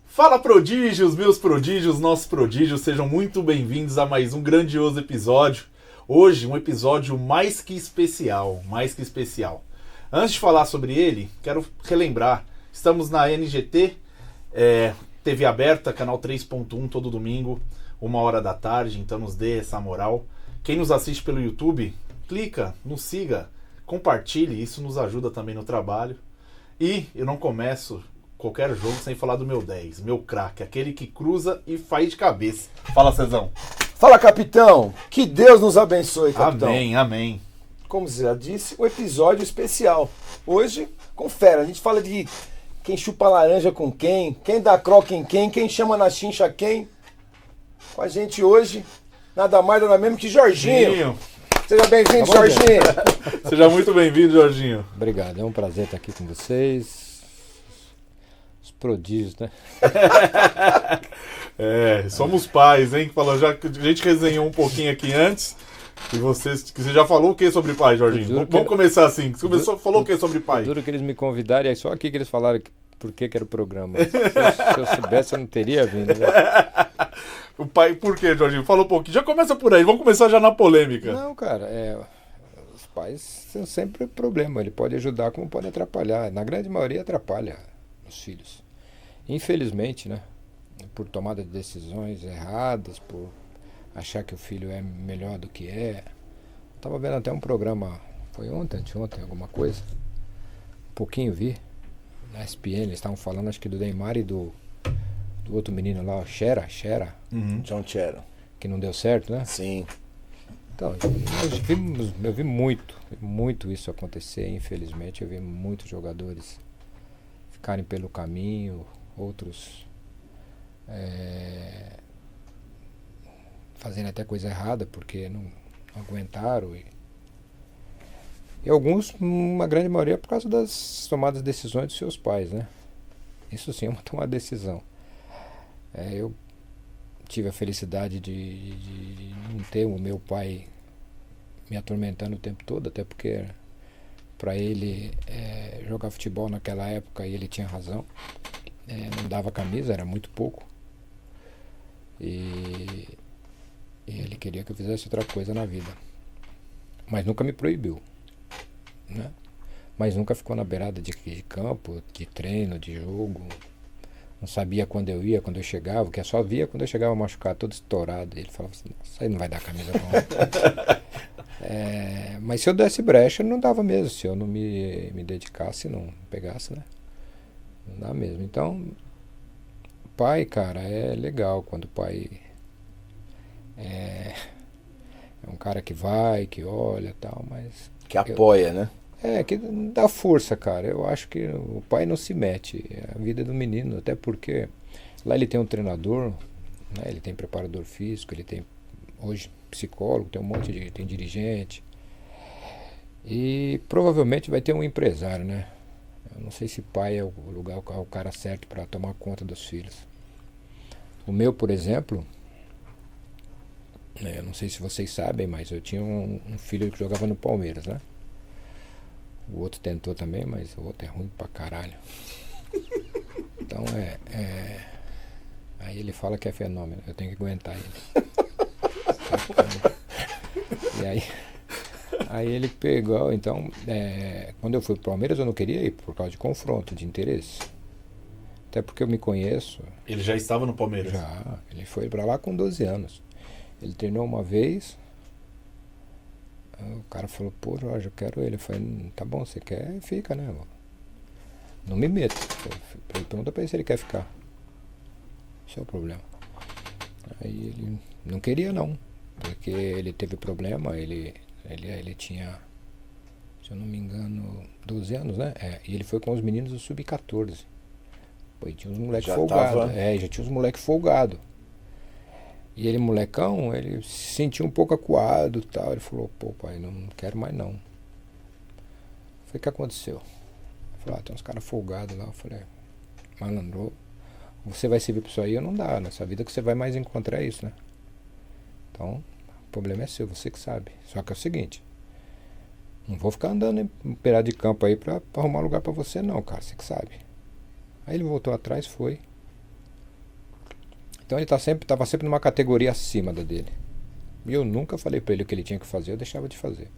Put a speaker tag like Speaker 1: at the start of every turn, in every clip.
Speaker 1: Fala prodígios, meus prodígios, nossos prodígios, sejam muito bem-vindos a mais um grandioso episódio. Hoje, um episódio mais que especial. Antes de falar sobre ele, quero relembrar, estamos na NGT, TV aberta, canal 3.1, todo domingo, 1h da tarde, então nos dê essa moral. Quem nos assiste pelo YouTube, clica, nos siga, compartilhe, isso nos ajuda também no trabalho. E eu não começo qualquer jogo sem falar do meu 10, meu craque, aquele que cruza e faz de cabeça. Fala, Cezão.
Speaker 2: Fala, capitão. Que Deus nos abençoe, capitão.
Speaker 1: Amém, amém.
Speaker 2: Como você já disse, um episódio especial. Hoje, confere, a gente fala de quem chupa laranja com quem dá croque em quem chama na chincha quem. Com a gente hoje, nada mais nada menos que Jorginho. Seja bem-vindo, Jorginho.
Speaker 1: Seja muito bem-vindo, Jorginho.
Speaker 3: Obrigado, é um prazer estar aqui com vocês. Prodígios, né?
Speaker 1: Somos pais, hein? Falou, já que a gente resenhou um pouquinho aqui antes. E você já falou o que sobre pai, Jorginho? Vamos começar assim. Você falou o que sobre pai?
Speaker 3: Duro que eles me convidaram, e é só aqui que eles falaram por que era o programa. Se eu soubesse, eu não teria vindo. Né?
Speaker 1: O pai, por quê, Jorginho? Fala um pouquinho. Já começa por aí, vamos começar já na polêmica.
Speaker 3: Não, cara, os pais têm sempre problema. Ele pode ajudar como pode atrapalhar. Na grande maioria atrapalha os filhos. Infelizmente, né, por tomada de decisões erradas, por achar que o filho é melhor do que é. Estava vendo até um programa, foi anteontem, alguma coisa. Um pouquinho vi, na ESPN, eles estavam falando, acho que do Neymar e do outro menino lá, o Xera.
Speaker 2: John Xera.
Speaker 3: Que não deu certo, né?
Speaker 2: Sim.
Speaker 3: Então, eu vi muito isso acontecer, infelizmente. Eu vi muitos jogadores ficarem pelo caminho, outros fazendo até coisa errada porque não aguentaram e alguns, uma grande maioria, por causa das tomadas de decisões dos seus pais, né? Isso sim é uma tomada de decisão. Eu tive a felicidade de não ter o meu pai me atormentando o tempo todo, até porque para ele jogar futebol naquela época, e ele tinha razão, não dava camisa, era muito pouco, e ele queria que eu fizesse outra coisa na vida, mas nunca me proibiu, né? Mas nunca ficou na beirada de campo, de treino, de jogo. Não sabia quando eu ia, quando eu chegava, que só via quando eu chegava machucado, todo estourado. Ele falava assim, nossa, aí não vai dar camisa não. Mas se eu desse brecha, não dava mesmo. Se eu não me dedicasse, não pegasse, né? Não dá mesmo. Então, pai, cara, é legal quando o pai é um cara que vai, que olha e tal, mas...
Speaker 2: Que apoia, né?
Speaker 3: Que dá força, cara. Eu acho que o pai não se mete. É a vida do menino, até porque lá ele tem um treinador, né? Ele tem preparador físico, ele tem hoje psicólogo, tem um monte de... tem dirigente. E provavelmente vai ter um empresário, né? Eu não sei se pai é o lugar, o cara certo para tomar conta dos filhos. O meu, por exemplo, eu não sei se vocês sabem, mas eu tinha um filho que jogava no Palmeiras, né? O outro tentou também, mas o outro é ruim pra caralho. Então aí ele fala que é fenômeno, eu tenho que aguentar ele. E aí ele pegou, então, quando eu fui pro Palmeiras eu não queria ir por causa de confronto, de interesse. Até porque eu me conheço.
Speaker 1: Ele já estava no Palmeiras?
Speaker 3: Já, ele foi pra lá com 12 anos. Ele treinou uma vez, o cara falou, pô, Jorge, eu quero ele. Eu falei, tá bom, você quer? Fica, né? Não me meto. Pergunta pra ele se ele quer ficar. Esse é o problema. Aí ele não queria não, porque ele teve problema, ele tinha, se eu não me engano, 12 anos, né? E ele foi com os meninos do Sub-14. Pô, e tinha uns moleques folgados. Já tinha uns moleques folgados. E ele, molecão, ele se sentiu um pouco acuado e tal. Ele falou, pô, pai, não quero mais não. Eu falei, o que aconteceu? Ele falou, tem uns caras folgados lá. Eu falei, malandro, você vai servir pra isso aí ou não dá? Nessa vida que você vai mais encontrar isso, né? Então, o problema é seu, você que sabe. Só que é o seguinte, não vou ficar andando em pedaço de campo aí pra arrumar lugar pra você não, cara, você que sabe. Aí ele voltou atrás, foi. Então ele estava sempre numa categoria acima da dele. E eu nunca falei pra ele o que ele tinha que fazer, eu deixava de fazer.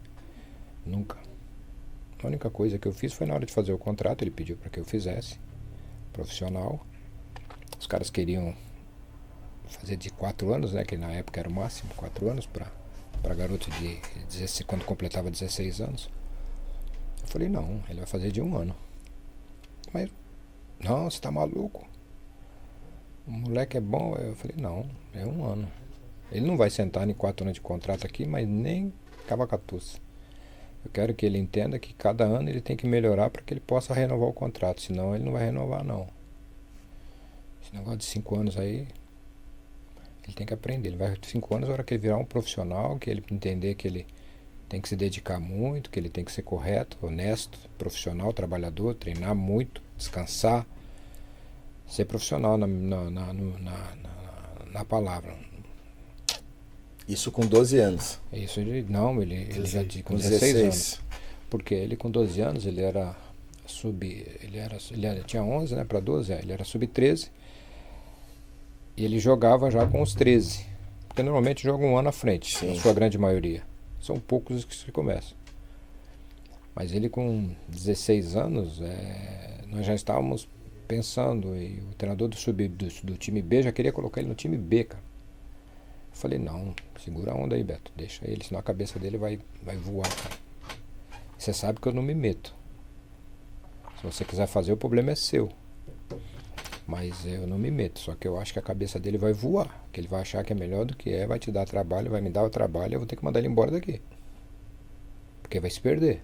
Speaker 3: Nunca. A única coisa que eu fiz foi na hora de fazer o contrato, ele pediu para que eu fizesse. Profissional. Os caras queriam fazer de 4 anos, né? Que na época era o máximo, 4 anos para garoto de 16, quando completava 16 anos. Eu falei, não, ele vai fazer de 1 ano. Mas, não, você tá maluco? O moleque é bom. Eu falei, não, é 1 ano. Ele não vai sentar em 4 anos de contrato aqui, mas nem cavacatuça. Eu quero que ele entenda que cada ano ele tem que melhorar para que ele possa renovar o contrato, senão ele não vai renovar não. Esse negócio de 5 anos aí, ele tem que aprender. Ele vai 5 anos na hora que ele virar um profissional, que ele entender que ele tem que se dedicar muito, que ele tem que ser correto, honesto, profissional, trabalhador, treinar muito, descansar, ser profissional na palavra.
Speaker 2: Isso com 12 anos.
Speaker 3: Isso ele já com 16 anos. Porque ele com 12 anos, ele tinha 11, né, para 12, ele era sub-13. E ele jogava já com os 13. Porque normalmente joga 1 ano à frente,
Speaker 2: sim,
Speaker 3: na sua grande maioria. São poucos os que se começam. Mas ele com 16 anos, nós já estávamos pensando, e o treinador do time B já queria colocar ele no time B, cara. Eu falei, não, segura a onda aí, Beto, deixa ele, senão a cabeça dele vai voar, cara. Você sabe que eu não me meto. Se você quiser fazer, o problema é seu. Mas eu não me meto, só que eu acho que a cabeça dele vai voar, que ele vai achar que é melhor do que vai te dar trabalho, vai me dar o trabalho, eu vou ter que mandar ele embora daqui. Porque vai se perder.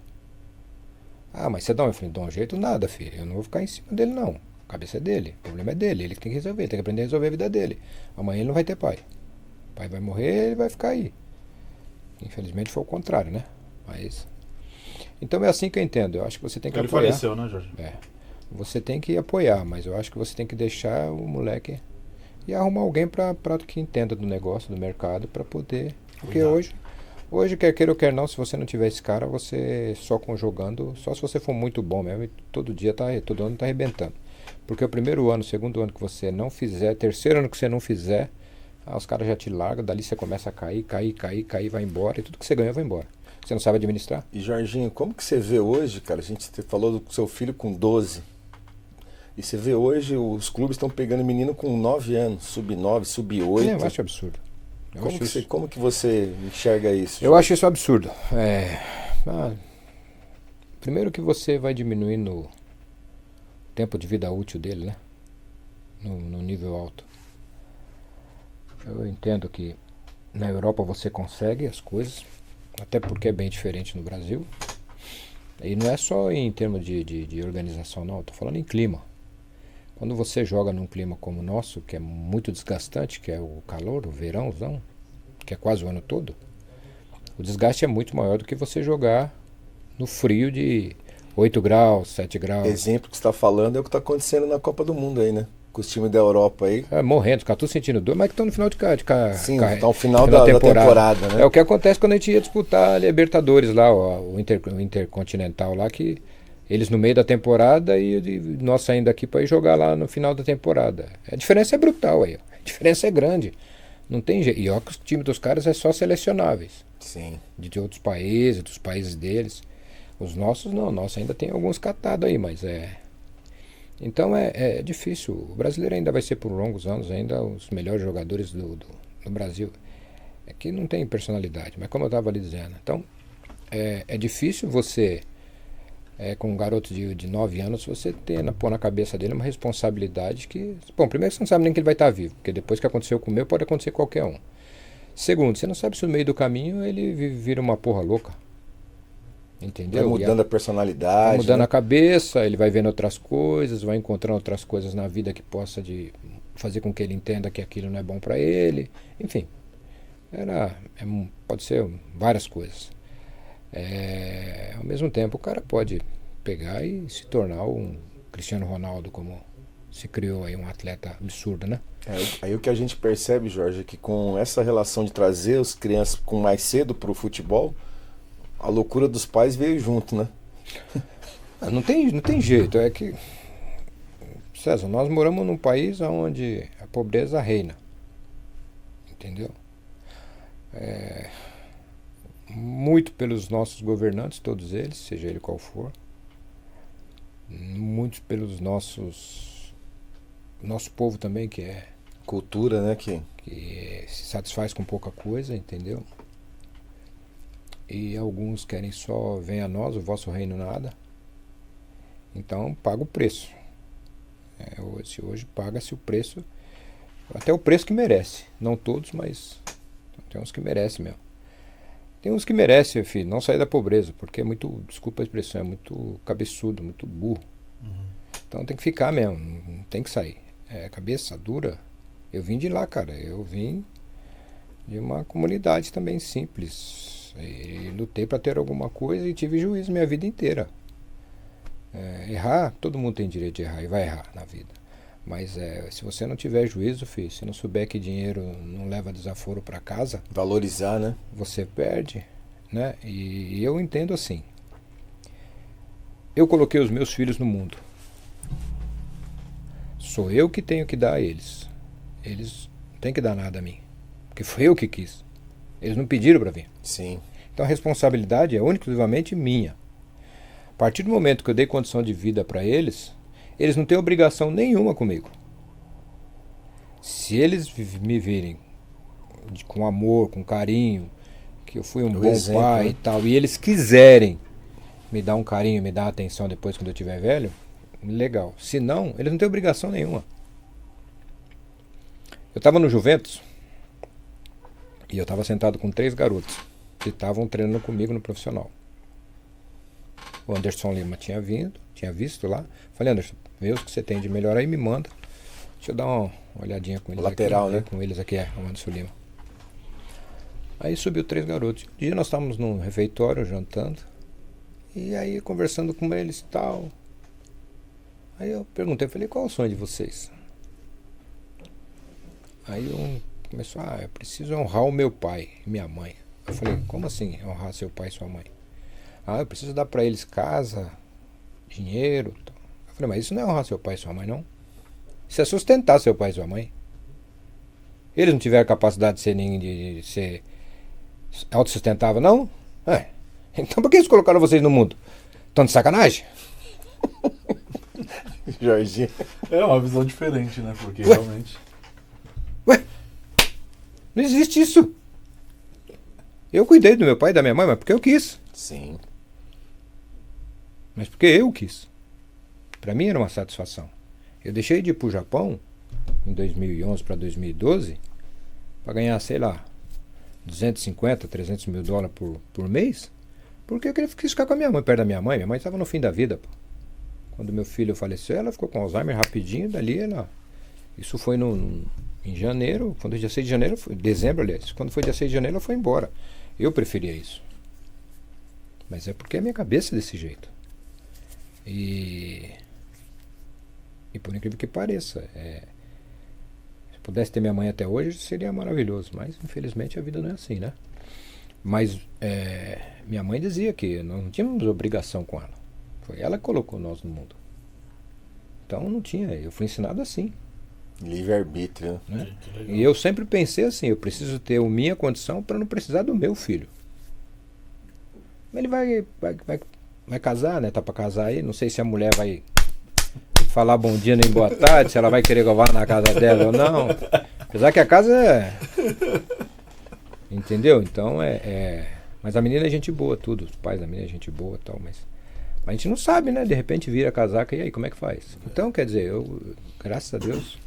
Speaker 3: Ah, mas você dá eu falei, dá um jeito nada, filho, eu não vou ficar em cima dele não. A cabeça é dele, o problema é dele, ele que tem que resolver, ele tem que aprender a resolver a vida dele. Amanhã ele não vai ter pai. O pai vai morrer, ele vai ficar aí. Infelizmente foi o contrário, né? Mas... Então é assim que eu entendo. Eu acho que você tem que apoiar.
Speaker 1: Ele faleceu, né, Jorge?
Speaker 3: Você tem que apoiar, mas eu acho que você tem que deixar o moleque e arrumar alguém para que entenda do negócio, do mercado, para poder... Porque hoje, quer queira ou quer não, se você não tiver esse cara, você só jogando, só se você for muito bom mesmo, e todo ano tá arrebentando. Porque o primeiro ano, o segundo ano que você não fizer, terceiro ano que você não fizer, os caras já te largam, dali você começa a cair, vai embora, e tudo que você ganhou vai embora. Você não sabe administrar?
Speaker 2: E Jorginho, como que você vê hoje, cara? A gente falou do seu filho com 12. E você vê hoje, os clubes estão pegando menino com 9 anos, sub-9, sub-8.
Speaker 3: Eu acho absurdo.
Speaker 2: Como que você enxerga isso?
Speaker 3: Eu acho isso absurdo. Primeiro que você vai diminuindo o tempo de vida útil dele, né? No nível alto. Eu entendo que na Europa você consegue as coisas, até porque é bem diferente no Brasil. E não é só em termos de organização, não. Estou falando em clima. Quando você joga num clima como o nosso, que é muito desgastante, que é o calor, o verãozão, que é quase o ano todo, o desgaste é muito maior do que você jogar no frio de 8 graus, 7 graus.
Speaker 2: Exemplo que você está falando é o que está acontecendo na Copa do Mundo aí, né? Com os times da Europa aí.
Speaker 3: Morrendo, ficar tudo sentindo dor, mas que estão no final
Speaker 2: Sim, estão no final da temporada, né?
Speaker 3: É o que acontece quando a gente ia disputar a Libertadores lá, o Intercontinental lá, que eles no meio da temporada e nós saindo daqui para ir jogar lá no final da temporada. A diferença é brutal aí, a diferença é grande. Não tem jeito. E ó, que o time dos caras é só selecionáveis.
Speaker 2: Sim.
Speaker 3: De outros países, dos países deles. Os nossos não, nosso ainda tem alguns catados aí, mas Então é difícil. O brasileiro ainda vai ser por longos anos ainda os melhores jogadores do Brasil. É que não tem personalidade, mas como eu estava lhe dizendo. Então é difícil você, com um garoto de 9 anos, você pôr na cabeça dele uma responsabilidade que... Bom, primeiro você não sabe nem que ele vai estar vivo, porque depois que aconteceu com o meu, pode acontecer com qualquer um. Segundo, você não sabe se no meio do caminho ele vira uma porra louca. Entendeu?
Speaker 2: Vai mudando a personalidade.
Speaker 3: Vai mudando
Speaker 2: né?
Speaker 3: a cabeça, ele vai vendo outras coisas, vai encontrando outras coisas na vida que possa fazer com que ele entenda que aquilo não é bom para ele. Enfim, pode ser várias coisas. Ao mesmo tempo, o cara pode pegar e se tornar um Cristiano Ronaldo, como se criou aí, um atleta absurdo, né?
Speaker 2: Aí o que a gente percebe, Jorge, é que com essa relação de trazer as crianças com mais cedo pro futebol, a loucura dos pais veio junto, né?
Speaker 3: Não tem jeito, é que, César, nós moramos num país onde a pobreza reina, entendeu? Muito pelos nossos governantes, todos eles, seja ele qual for, muito pelos nosso povo também, que
Speaker 2: Cultura, né? Que
Speaker 3: se satisfaz com pouca coisa, entendeu? E alguns querem só, venha a nós, o vosso reino nada. Então paga o preço. Hoje paga-se o preço, até o preço que merece. Não todos, mas tem uns que merecem mesmo. Tem uns que merecem, filho, não sair da pobreza, porque é muito, desculpa a expressão, é muito cabeçudo, muito burro. Então tem que ficar mesmo, não tem que sair. Cabeça dura. Eu vim de lá, cara. Eu vim de uma comunidade também simples. E lutei para ter alguma coisa e tive juízo minha vida inteira. Errar, todo mundo tem direito de errar e vai errar na vida. Mas se você não tiver juízo, filho, se não souber que dinheiro não leva desaforo para casa,
Speaker 2: valorizar, né?
Speaker 3: Você perde, né? E eu entendo assim. Eu coloquei os meus filhos no mundo. Sou eu que tenho que dar a eles. Eles não têm que dar nada a mim, porque foi eu que quis. Eles não pediram para vir.
Speaker 2: Sim.
Speaker 3: Então a responsabilidade é única e exclusivamente minha. A partir do momento que eu dei condição de vida para eles, eles não têm obrigação nenhuma comigo. Se eles me virem com amor, com carinho, que eu fui um bom
Speaker 2: exemplo,
Speaker 3: pai
Speaker 2: né?
Speaker 3: e tal, e eles quiserem me dar um carinho, me dar atenção depois quando eu estiver velho, legal. Se não, eles não têm obrigação nenhuma. Eu estava no Juventus e eu estava sentado com 3 garotos que estavam treinando comigo no profissional. O Anderson Lima tinha visto lá. Falei, Anderson, vê o que você tem de melhor aí, me manda. Deixa eu dar uma olhadinha com eles
Speaker 2: lateral,
Speaker 3: aqui.
Speaker 2: né?
Speaker 3: Com eles aqui, o Anderson Lima. Aí subiu 3 garotos. Um dia nós estávamos num refeitório jantando. E aí conversando com eles e tal. Aí eu perguntei, falei, qual é o sonho de vocês? Aí um começou, eu preciso honrar o meu pai e minha mãe. Eu falei, como assim honrar seu pai e sua mãe? Eu preciso dar pra eles casa, dinheiro. Eu falei, mas isso não é honrar seu pai e sua mãe, não? Isso é sustentar seu pai e sua mãe. Eles não tiveram capacidade de ser autossustentável, não? Então por que eles colocaram vocês no mundo? Estão de sacanagem?
Speaker 2: Jorginho.
Speaker 1: É uma visão diferente, né? Porque realmente...
Speaker 3: Não existe isso. Eu cuidei do meu pai e da minha mãe, mas porque eu quis.
Speaker 2: Sim.
Speaker 3: Mas porque eu quis. Pra mim era uma satisfação. Eu deixei de ir pro Japão em 2011 para 2012 para ganhar, sei lá, 250, 300 mil dólares por mês, porque eu quis ficar com a minha mãe, perto da minha mãe. Minha mãe estava no fim da vida, pô. Quando meu filho faleceu, ela ficou com Alzheimer rapidinho, dali ela... Isso foi em janeiro, quando foi dia 6 de janeiro, dezembro, aliás, quando foi dia 6 de janeiro, ela foi embora. Eu preferia isso. Mas é porque a minha cabeça é desse jeito. E por incrível que pareça, se pudesse ter minha mãe até hoje, seria maravilhoso. Mas, infelizmente, a vida não é assim, né? Mas minha mãe dizia que nós não tínhamos obrigação com ela. Foi ela que colocou nós no mundo. Então, não tinha. Eu fui ensinado assim.
Speaker 2: Livre-arbítrio,
Speaker 3: né? E eu sempre pensei assim, eu preciso ter a minha condição para não precisar do meu filho. Ele vai casar, né? Tá para casar aí. Não sei se a mulher vai falar bom dia nem boa tarde, se ela vai querer que eu vá na casa dela ou não. Apesar que a casa é... Entendeu? Então mas a menina é gente boa, tudo. Os pais da menina é gente boa e tal, mas a gente não sabe, né? De repente vira casaca e aí, como é que faz? Então, quer dizer, eu, graças a Deus,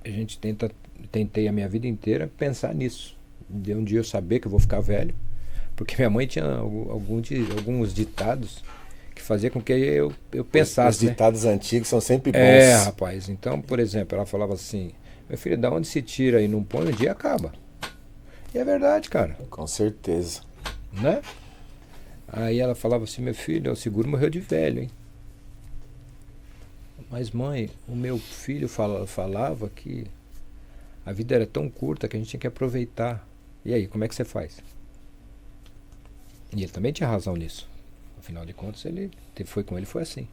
Speaker 3: a gente tentei a minha vida inteira pensar nisso. De um dia eu saber que eu vou ficar velho. Porque minha mãe tinha alguns ditados que fazia com que eu pensasse.
Speaker 2: Os ditados antigos são sempre bons.
Speaker 3: É, rapaz. Então, por exemplo, ela falava assim: meu filho, da onde se tira e não põe, o dia acaba. E é verdade, cara.
Speaker 2: Com certeza.
Speaker 3: Né? Aí ela falava assim: meu filho, o seguro morreu de velho, hein? Mas mãe, o meu filho falava que a vida era tão curta que a gente tinha que aproveitar. E aí, como é que você faz? E ele também tinha razão nisso. Afinal de contas, foi assim.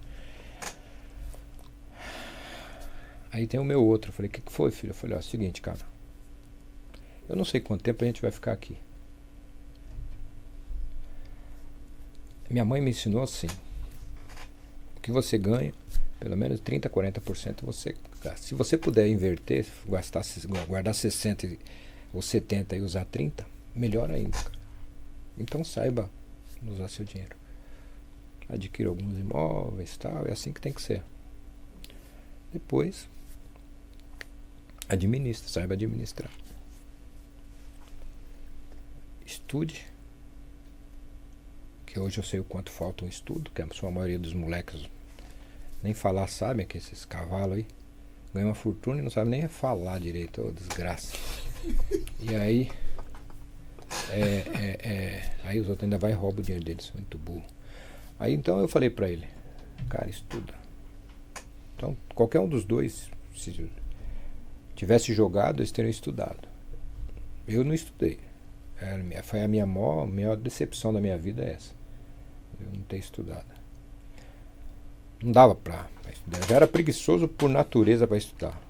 Speaker 3: Aí tem o meu outro. Eu falei: o que foi, filho? Eu falei: ó, é o seguinte, cara. Eu não sei quanto tempo a gente vai ficar aqui. Minha mãe me ensinou assim: o que você ganha, pelo menos 30%, 40% você gasta. Se você puder inverter, guardar 60% ou 70% e usar 30%, melhor ainda, cara. Então saiba usar seu dinheiro. Adquira alguns imóveis e tal, é assim que tem que ser. Depois, saiba administrar. Estude, que hoje eu sei o quanto falta um estudo, que a sua maioria dos moleques nem falar sabem, que esses cavalos aí ganham uma fortuna e não sabem nem falar direito, ô desgraça. E aí, aí os outros ainda vai e roubam o dinheiro deles, muito burro. Aí então eu falei pra ele: cara, estuda. Então qualquer um dos dois, se tivesse jogado, eles teriam estudado. Eu não estudei. Foi a maior decepção da minha vida é essa. Eu não ter estudado. Não dava pra estudar. Eu já era preguiçoso por natureza pra estudar.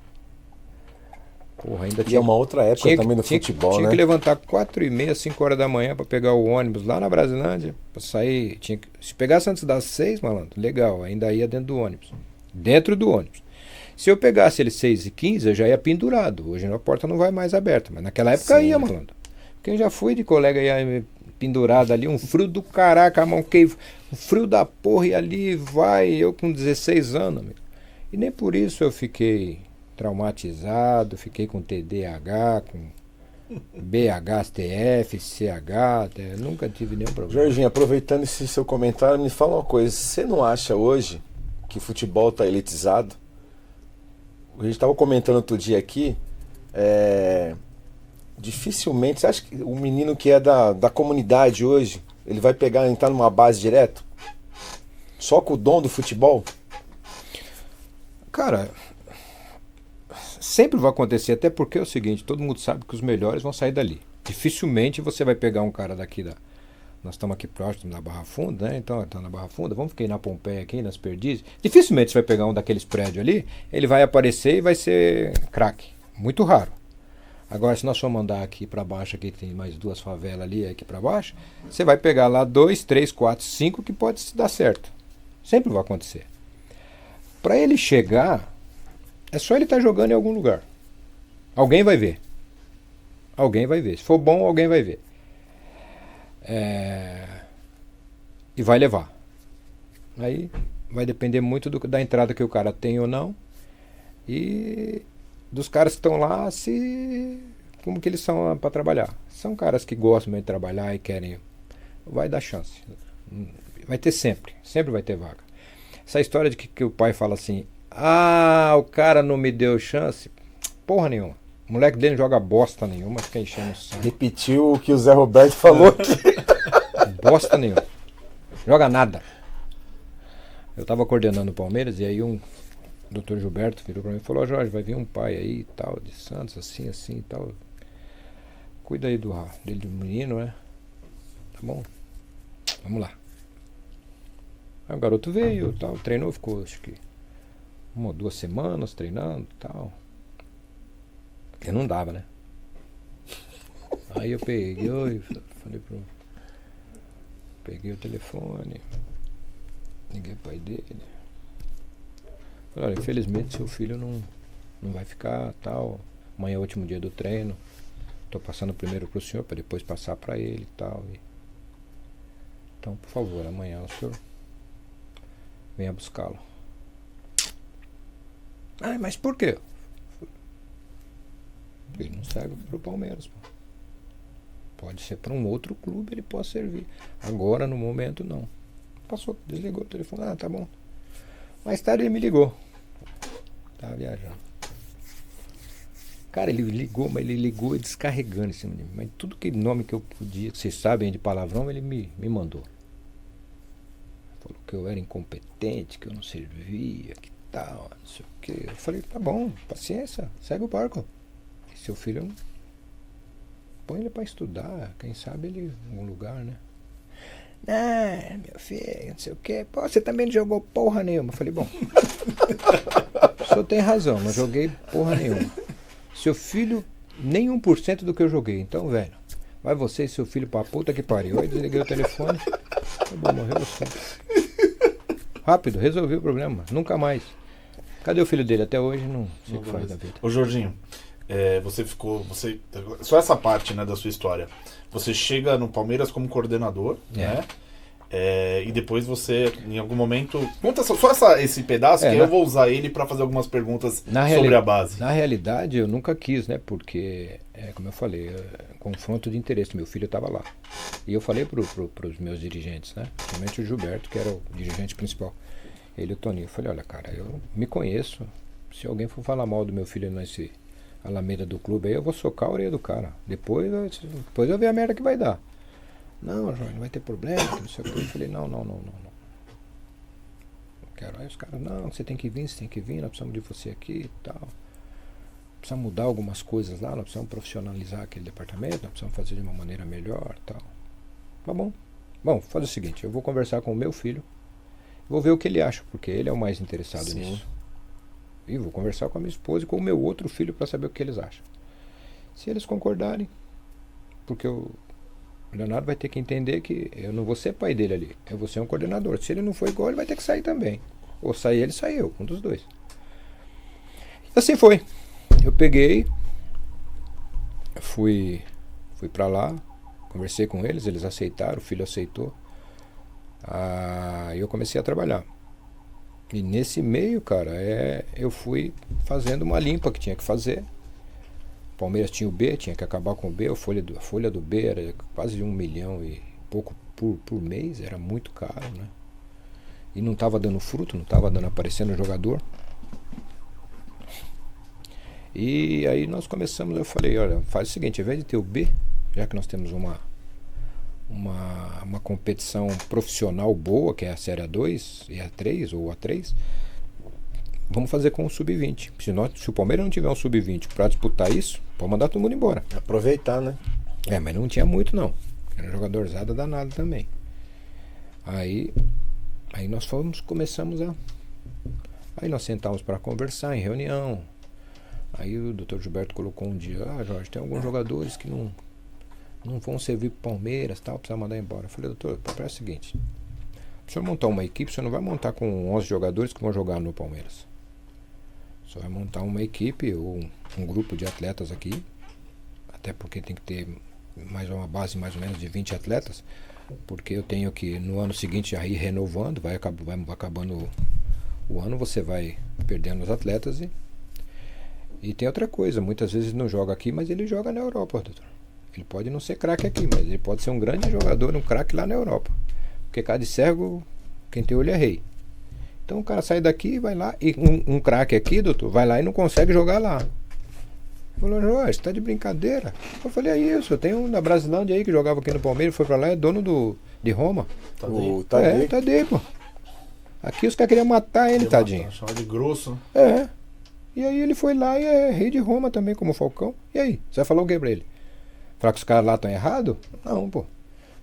Speaker 3: Porra, ainda
Speaker 2: E é uma outra época também no futebol,
Speaker 3: tinha
Speaker 2: né?
Speaker 3: que levantar 4h30, 5 horas da manhã pra pegar o ônibus lá na Brasilândia, pra sair. Se pegasse antes das 6, malandro, legal, ainda ia dentro do ônibus. Dentro do ônibus. Se eu pegasse ele 6h15, eu já ia pendurado. Hoje a porta não vai mais aberta, mas naquela época ia, malandro. Porque eu já fui de colega ia pendurado ali, um frio do caraca, a mão queima, um frio da porra, e ali vai, eu com 16 anos, amigo. E nem por isso eu fiquei traumatizado, fiquei com TDAH, com BHTF, CH, nunca tive nenhum problema.
Speaker 2: Jorginho, aproveitando esse seu comentário, me fala uma coisa. Você não acha hoje que o futebol está elitizado? A gente estava comentando outro dia aqui, dificilmente, você acha que o menino que é da comunidade hoje, ele vai entrar numa base direto? Só com o dom do futebol?
Speaker 3: Cara, sempre vai acontecer, até porque é o seguinte, todo mundo sabe que os melhores vão sair dali. Dificilmente você vai pegar um cara daqui nós estamos aqui próximo da Barra Funda, né? Então, tá na Barra Funda, vamos ficar aí na Pompeia, aqui nas Perdizes. Dificilmente você vai pegar um daqueles prédios ali, ele vai aparecer e vai ser craque. Muito raro. Agora, se nós formos andar aqui para baixo, aqui tem mais 2 favelas ali, aqui para baixo, você vai pegar lá 2, 3, 4, 5 que pode dar certo. Sempre vai acontecer. Para ele chegar, é só ele estar jogando em algum lugar. Alguém vai ver. Alguém vai ver. Se for bom, alguém vai ver. E vai levar. Aí vai depender muito da entrada que o cara tem ou não. E dos caras que estão lá, como que eles são para trabalhar. São caras que gostam mesmo de trabalhar e querem. Vai dar chance. Vai ter sempre. Sempre vai ter vaga. Essa história de que o pai fala assim: o cara não me deu chance. Porra nenhuma. O moleque dele não joga bosta nenhuma, fica enchendo o saco.
Speaker 2: Repetiu o que o Zé Roberto falou aqui.
Speaker 3: Bosta nenhuma. Joga nada. Eu tava coordenando o Palmeiras e aí o Dr. Gilberto virou pra mim e falou: Jorge, vai vir um pai aí e tal, de Santos, assim e tal. Cuida aí dele do menino, né? Tá bom? Vamos lá. Aí o garoto veio, tal, treinou, ficou acho que 1 ou 2 semanas treinando e tal. Porque não dava, né? Aí eu peguei o telefone, liguei pro pai dele. Falei: olha, infelizmente seu filho não vai ficar, tal. Amanhã é o último dia do treino. Tô passando primeiro pro senhor, para depois passar para ele e tal. Então, por favor, amanhã o senhor venha buscá-lo. Mas por quê? Ele não serve pro Palmeiras, pô. Pode ser para um outro clube, ele pode servir. Agora, no momento, não. Passou, desligou o telefone. Ah, tá bom. Mais tarde ele me ligou. Tava viajando. Cara, ele ligou, mas ele ligou descarregando em cima de mim. Mas tudo que nome que eu podia, que vocês sabem de palavrão, ele me mandou. Falou que eu era incompetente, que eu não servia, que tal, não sei o quê. Eu falei, tá bom, paciência, segue o barco. E seu filho, põe ele pra estudar, quem sabe ele em algum lugar, né? Ah, meu filho, não sei o quê. Pô, você também não jogou porra nenhuma. Eu falei, bom, o senhor tem razão, não joguei porra nenhuma. Seu filho, nem 1% do que eu joguei. Então, velho, vai você e seu filho pra puta que pariu. Aí desliguei o telefone. Tá bom, morreu você. Rápido, resolvi o problema. Nunca mais. Cadê o filho dele? Até hoje não sei o que faz da vida.
Speaker 1: Ô Jorginho, só essa parte, né, da sua história. Você chega no Palmeiras como coordenador, né? E depois você, em algum momento... Conta só esse pedaço, que eu vou usar ele para fazer algumas perguntas sobre a base.
Speaker 3: Na realidade, eu nunca quis, né? Porque, como eu falei, confronto de interesse. Meu filho estava lá. E eu falei para os meus dirigentes, né? Principalmente o Gilberto, que era o dirigente principal. Ele e o Toninho. Eu falei, olha, cara, eu me conheço. Se alguém for falar mal do meu filho nesse Alameda do clube, aí eu vou socar a orelha do cara. Depois eu ver a merda que vai dar. Não, Jorge, não vai ter problema, que não sei o que. Eu falei, não. Não quero. Aí os caras, não, você tem que vir, nós precisamos de você aqui e tal. Precisamos mudar algumas coisas lá, nós precisamos profissionalizar aquele departamento, nós precisamos fazer de uma maneira melhor e tal. Tá bom. Bom, faz o seguinte, eu vou conversar com o meu filho, vou ver o que ele acha, porque ele é o mais interessado nisso. E vou conversar com a minha esposa e com o meu outro filho para saber o que eles acham. Se eles concordarem, porque o Leonardo vai ter que entender que eu não vou ser pai dele ali, eu vou ser um coordenador. Se ele não for igual, ele vai ter que sair também. Ou sair ele, sair eu, um dos dois. E assim foi. Eu peguei, fui pra lá, conversei com eles, eles aceitaram, o filho aceitou. E eu comecei a trabalhar. E nesse meio, cara, eu fui fazendo uma limpa que tinha que fazer. Palmeiras tinha o B, tinha que acabar com o B, a folha do B era quase 1 milhão e pouco por mês, era muito caro, né? E não estava dando fruto, não estava aparecendo jogador. E aí nós começamos, eu falei, olha, faz o seguinte, ao invés de ter o B, já que nós temos uma competição profissional boa, que é a Série A2 e a A3 ou A3, vamos fazer com o Sub-20. Se o Palmeiras não tiver um Sub-20 para disputar isso, pode mandar todo mundo embora.
Speaker 2: Aproveitar, né?
Speaker 3: Mas não tinha muito, não. Era jogadorzada danado também. Aí nós começamos a... Aí nós sentamos para conversar em reunião. Aí o Dr. Gilberto colocou um dia, Jorge, tem alguns jogadores que não vão servir para o Palmeiras, tal, precisa mandar embora. Eu falei, doutor, o papel é o seguinte, se o senhor montar uma equipe, o senhor não vai montar com 11 jogadores que vão jogar no Palmeiras. Só vai montar uma equipe ou um grupo de atletas aqui, até porque tem que ter uma base mais ou menos de 20 atletas, porque eu tenho que no ano seguinte já ir renovando, vai acabando o ano, você vai perdendo os atletas. E tem outra coisa, muitas vezes não joga aqui, mas ele joga na Europa, doutor. Ele pode não ser craque aqui, mas ele pode ser um grande jogador, um craque lá na Europa. Porque cada de cego, quem tem olho é rei. Então o cara sai daqui e vai lá, e um craque aqui, doutor, vai lá e não consegue jogar lá. Ele falou, Jorge, você tá de brincadeira? Eu falei, é isso, eu tenho um da Brasilândia aí que jogava aqui no Palmeiras, foi pra lá, é dono de Roma. Tadei, pô. Aqui os caras queriam matar ele, tadinho.
Speaker 1: Chamar de grosso, né?
Speaker 3: É. E aí ele foi lá e é rei de Roma também, como Falcão. E aí, você vai falar o que pra ele? Falar que os caras lá estão errados? Não, pô.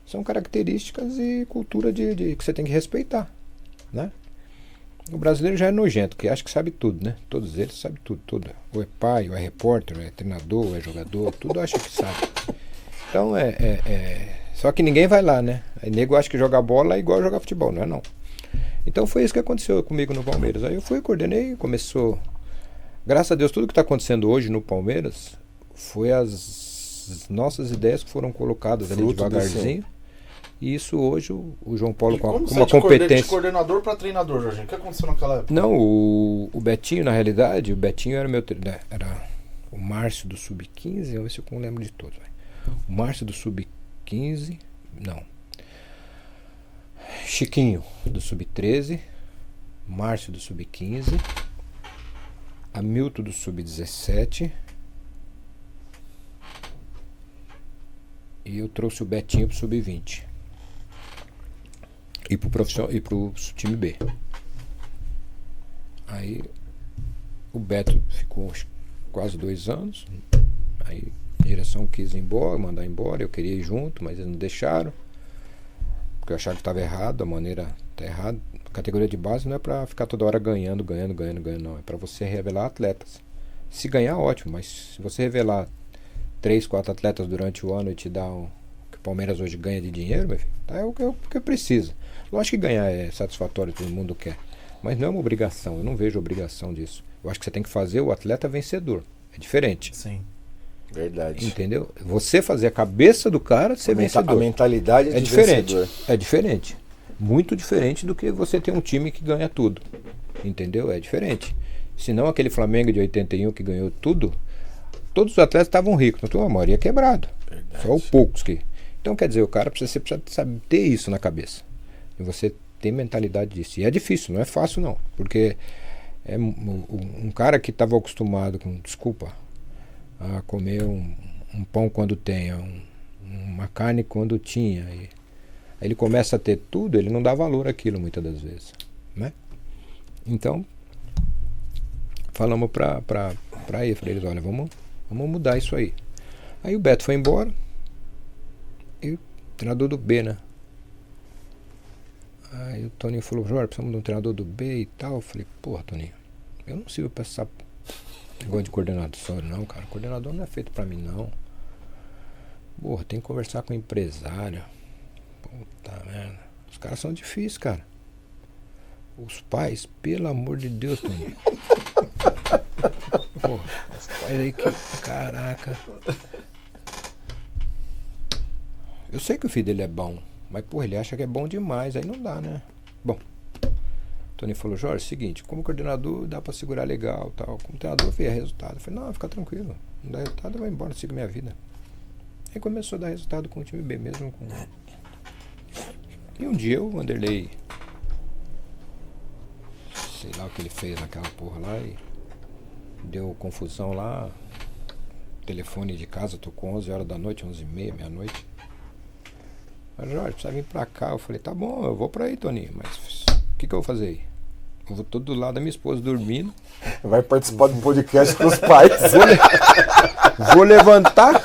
Speaker 3: São características e cultura que você tem que respeitar, né? O brasileiro já é nojento, que acha que sabe tudo, né? Todos eles sabem tudo. Ou é pai, ou é repórter, ou é treinador, ou é jogador, tudo acha que sabe. Então só que ninguém vai lá, né? Aí nego acha que jogar bola é igual jogar futebol, não é não. Então foi isso que aconteceu comigo no Palmeiras. Aí eu fui, coordenei, começou... Graças a Deus, tudo que está acontecendo hoje no Palmeiras foi as nossas ideias que foram colocadas ali devagarzinho. E isso hoje o João Paulo com uma competência.
Speaker 1: De coordenador para treinador, Jorginho, o que aconteceu naquela época?
Speaker 3: Não, o Betinho, na realidade, o Betinho era era o Márcio do Sub-15, eu não sei se eu lembro de todos. o Márcio do Sub-15, não. Chiquinho do Sub-13, Márcio do Sub-15, Hamilton do Sub-17 e eu trouxe o Betinho pro Sub-20 e pro time B. Aí o Beto ficou quase 2 anos, aí a direção quis ir embora, mandar embora, eu queria ir junto, mas eles não deixaram, porque eu achava que estava errado, a maneira tá errada. A categoria de base não é para ficar toda hora ganhando, não, é para você revelar atletas. Se ganhar, ótimo, mas se você revelar 3, 4 atletas durante o ano e te dar o que o Palmeiras hoje ganha de dinheiro, meu filho, tá, é o que precisa. Lógico que ganhar é satisfatório, todo mundo quer, mas não é uma obrigação, eu não vejo obrigação disso. Eu acho que você tem que fazer o atleta vencedor, é diferente.
Speaker 1: Sim.
Speaker 2: Verdade.
Speaker 3: Entendeu? Você fazer a cabeça do cara ser vencedor.
Speaker 2: A mentalidade
Speaker 3: é
Speaker 2: de
Speaker 3: diferente.
Speaker 2: vencedor.
Speaker 3: É diferente. Muito diferente do que você ter um time que ganha tudo. Entendeu? É diferente. Senão aquele Flamengo de 81 que ganhou tudo, todos os atletas estavam ricos, então a maioria quebrado.
Speaker 2: Verdade.
Speaker 3: Só poucos que. Então quer dizer, o cara precisa saber ter isso na cabeça. E você ter mentalidade disso. E é difícil, não é fácil não. Porque é um cara que estava acostumado com, desculpa, a comer um pão quando tem, uma carne quando tinha. E aí ele começa a ter tudo, ele não dá valor àquilo muitas das vezes, né? Então, falamos para eles, olha, vamos mudar isso aí. Aí o Beto foi embora e o treinador do B, né? Aí o Toninho falou, Jorge, precisamos de um treinador do B e tal. Eu falei, porra, Toninho, eu não sirvo pra essa negócio de coordenador não, cara. Coordenador não é feito pra mim, não. Porra, tem que conversar com o empresário. Puta merda. Os caras são difíceis, cara. Os pais, pelo amor de Deus, Toninho. Porra, os pais aí que... Caraca. Eu sei que o filho dele é bom, mas, porra, ele acha que é bom demais, aí não dá, né? Bom, o Tony falou, Jorge, seguinte, como coordenador dá pra segurar legal, tal. Como treinador, vê resultado. Eu falei, não, fica tranquilo, não dá resultado, eu vou embora, sigo minha vida. Aí começou a dar resultado com o time B mesmo. E um dia o Vanderlei, sei lá o que ele fez naquela porra lá, e deu confusão lá. O telefone de casa tocou 11 horas da noite, 11h30, meia-noite. Mas Jorge, precisa vir pra cá. Eu falei, tá bom, eu vou pra aí, Toninho, mas o que eu vou fazer aí? Eu vou todo do lado da minha esposa dormindo.
Speaker 2: Vai participar do podcast com os pais.
Speaker 3: Vou levantar,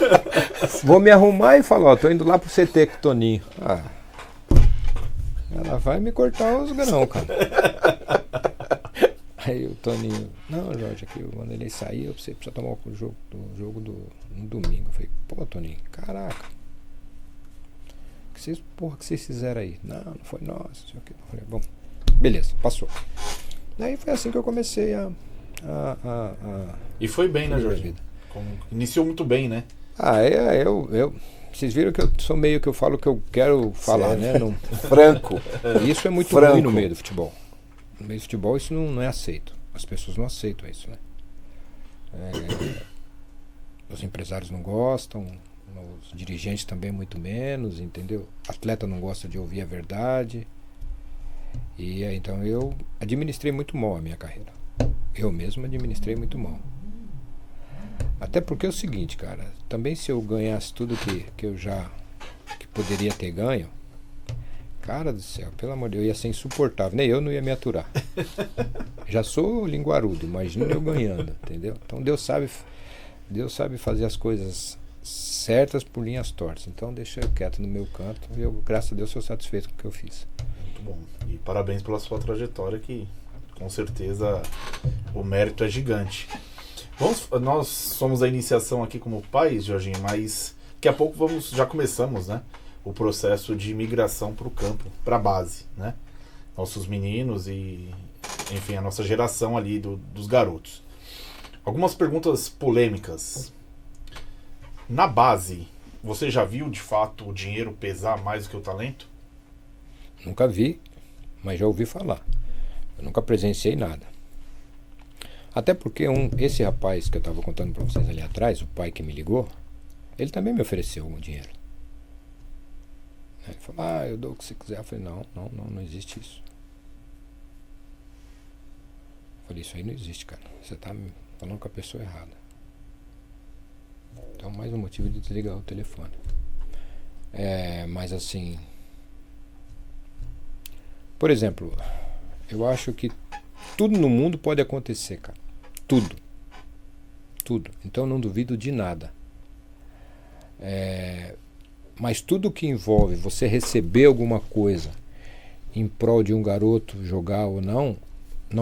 Speaker 3: vou me arrumar e falar, ó, tô indo lá pro CT com o Toninho. Ah, ela vai me cortar os grãos, cara. Aí o Toninho, não, Jorge, aqui quando ele sair, você precisa tomar o jogo no domingo. Eu falei, pô, Toninho, caraca. Que vocês fizeram aí? Não foi nossa, não sei o que. Eu falei, bom, beleza, passou. Daí foi assim que eu comecei a
Speaker 1: E foi bem, né, Jorge? Iniciou muito bem, né?
Speaker 3: Vocês viram que eu sou meio que eu falo o que eu quero falar, né? Não,
Speaker 2: franco.
Speaker 3: Isso é muito ruim no meio do futebol. No meio do futebol isso não é aceito. As pessoas não aceitam isso, né? Os empresários não gostam, os dirigentes também muito menos, entendeu? Atleta não gosta de ouvir a verdade. E então eu administrei muito mal a minha carreira. Eu mesmo administrei muito mal. Até porque é o seguinte, cara, também se eu ganhasse tudo que eu que poderia ter ganho, cara do céu, pelo amor de Deus, eu ia ser insuportável, nem eu não ia me aturar. Já sou linguarudo, imagina eu ganhando, entendeu? Então Deus sabe fazer as coisas certas por linhas tortas. Então deixa eu quieto no meu canto. Eu, graças a Deus, sou satisfeito com o que eu fiz.
Speaker 1: Muito bom. E parabéns pela sua trajetória, que com certeza o mérito é gigante. Nós somos a iniciação aqui como pais, Jorginho, mas daqui a pouco já começamos, né, o processo de migração para o campo, para a base, né? Nossos meninos e, enfim, a nossa geração ali dos garotos. Algumas perguntas polêmicas. Na base, você já viu de fato o dinheiro pesar mais do que o talento?
Speaker 3: Nunca vi, mas já ouvi falar. Eu nunca presenciei nada. Até porque esse rapaz que eu estava contando para vocês ali atrás, o pai que me ligou, Ele também me ofereceu algum dinheiro. Ele falou, eu dou o que você quiser. Eu falei, não existe isso. Eu falei, isso aí não existe, cara. Você tá falando com a pessoa errada. Então, mais um motivo de desligar o telefone. Mas assim... Por exemplo, eu acho que tudo no mundo pode acontecer, cara. Tudo. Então, eu não duvido de nada. Mas tudo que envolve você receber alguma coisa em prol de um garoto jogar ou não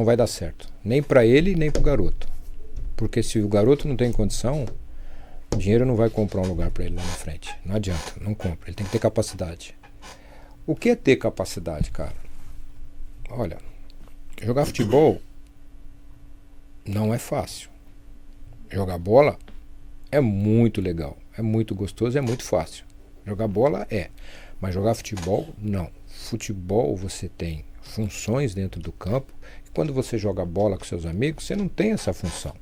Speaker 3: vai dar certo. Nem para ele, nem para o garoto. Porque se o garoto não tem condição, o dinheiro não vai comprar um lugar para ele lá na frente. Não adianta, não compra. Ele tem que ter capacidade. O que é ter capacidade, cara? Olha, jogar futebol não é fácil. Jogar bola é muito legal, é muito gostoso, é muito fácil. Jogar bola mas jogar futebol, não. Futebol você tem funções dentro do campo, e quando você joga bola com seus amigos, você não tem essa função.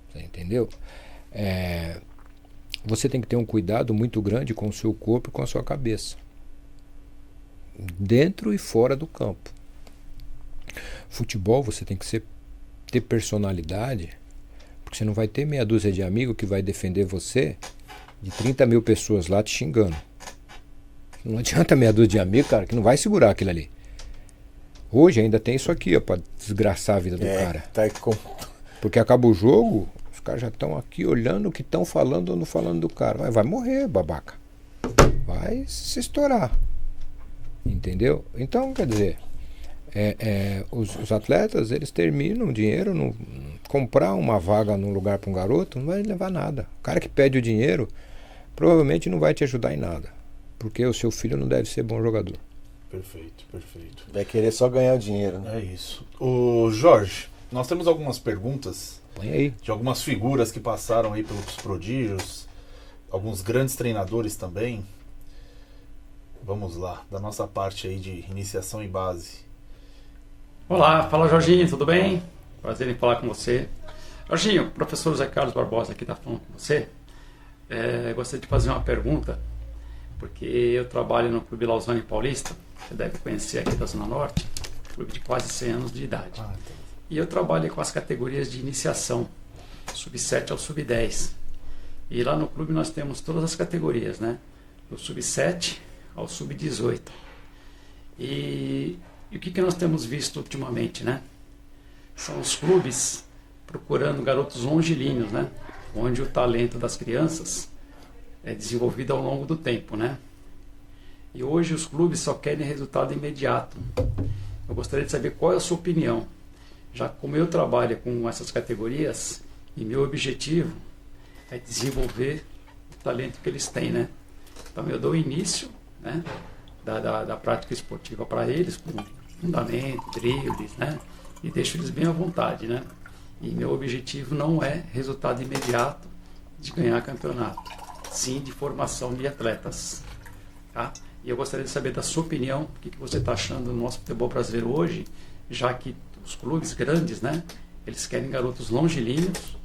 Speaker 3: Você entendeu? Você tem que ter um cuidado muito grande com o seu corpo e com a sua cabeça. Dentro e fora do campo. Futebol você tem que ter personalidade, porque você não vai ter meia dúzia de amigos que vai defender você de 30 mil pessoas lá te xingando. Não adianta meia dúzia de amigos, cara, que não vai segurar aquilo ali. Hoje ainda tem isso aqui, ó, pra desgraçar a vida do cara. Porque acaba o jogo, os caras já estão aqui olhando o que estão falando ou não falando do cara. Vai morrer, babaca. Vai se estourar. Entendeu? Então, quer dizer, os atletas, eles terminam o dinheiro, comprar uma vaga num lugar para um garoto não vai levar nada. O cara que pede o dinheiro provavelmente não vai te ajudar em nada, porque o seu filho não deve ser bom jogador.
Speaker 1: Perfeito.
Speaker 2: Vai querer só ganhar o dinheiro, né?
Speaker 1: É isso. Ô Jorge, nós temos algumas perguntas
Speaker 3: Põe aí.
Speaker 1: de algumas figuras que passaram aí pelos prodígios, alguns grandes treinadores também. Vamos lá, da nossa parte aí de iniciação e base.
Speaker 4: Olá, fala Jorginho, tudo bem? Prazer em falar com você. Jorginho, o professor José Carlos Barbosa aqui está falando com você. Gostaria de fazer uma pergunta, porque eu trabalho no Clube Lausanne Paulista, você deve conhecer aqui da Zona Norte, clube de quase 100 anos de idade. E eu trabalho com as categorias de iniciação, sub-7 ao sub-10. E lá no clube nós temos todas as categorias, né? Do sub-7 ao sub-18. E o que nós temos visto ultimamente, né? São os clubes procurando garotos longilíneos, né? Onde o talento das crianças é desenvolvido ao longo do tempo, né? E hoje os clubes só querem resultado imediato. Eu gostaria de saber qual é a sua opinião. Já como eu trabalho com essas categorias, e meu objetivo é desenvolver o talento que eles têm, né? Então eu dou início, né, da prática esportiva para eles, com fundamento, dribles, né? E deixo eles bem à vontade, né? E meu objetivo não é resultado imediato de ganhar campeonato, sim de formação de atletas, tá? E eu gostaria de saber da sua opinião, o que você está achando do nosso futebol brasileiro hoje, já que os clubes grandes, né, eles querem garotos longilíneos,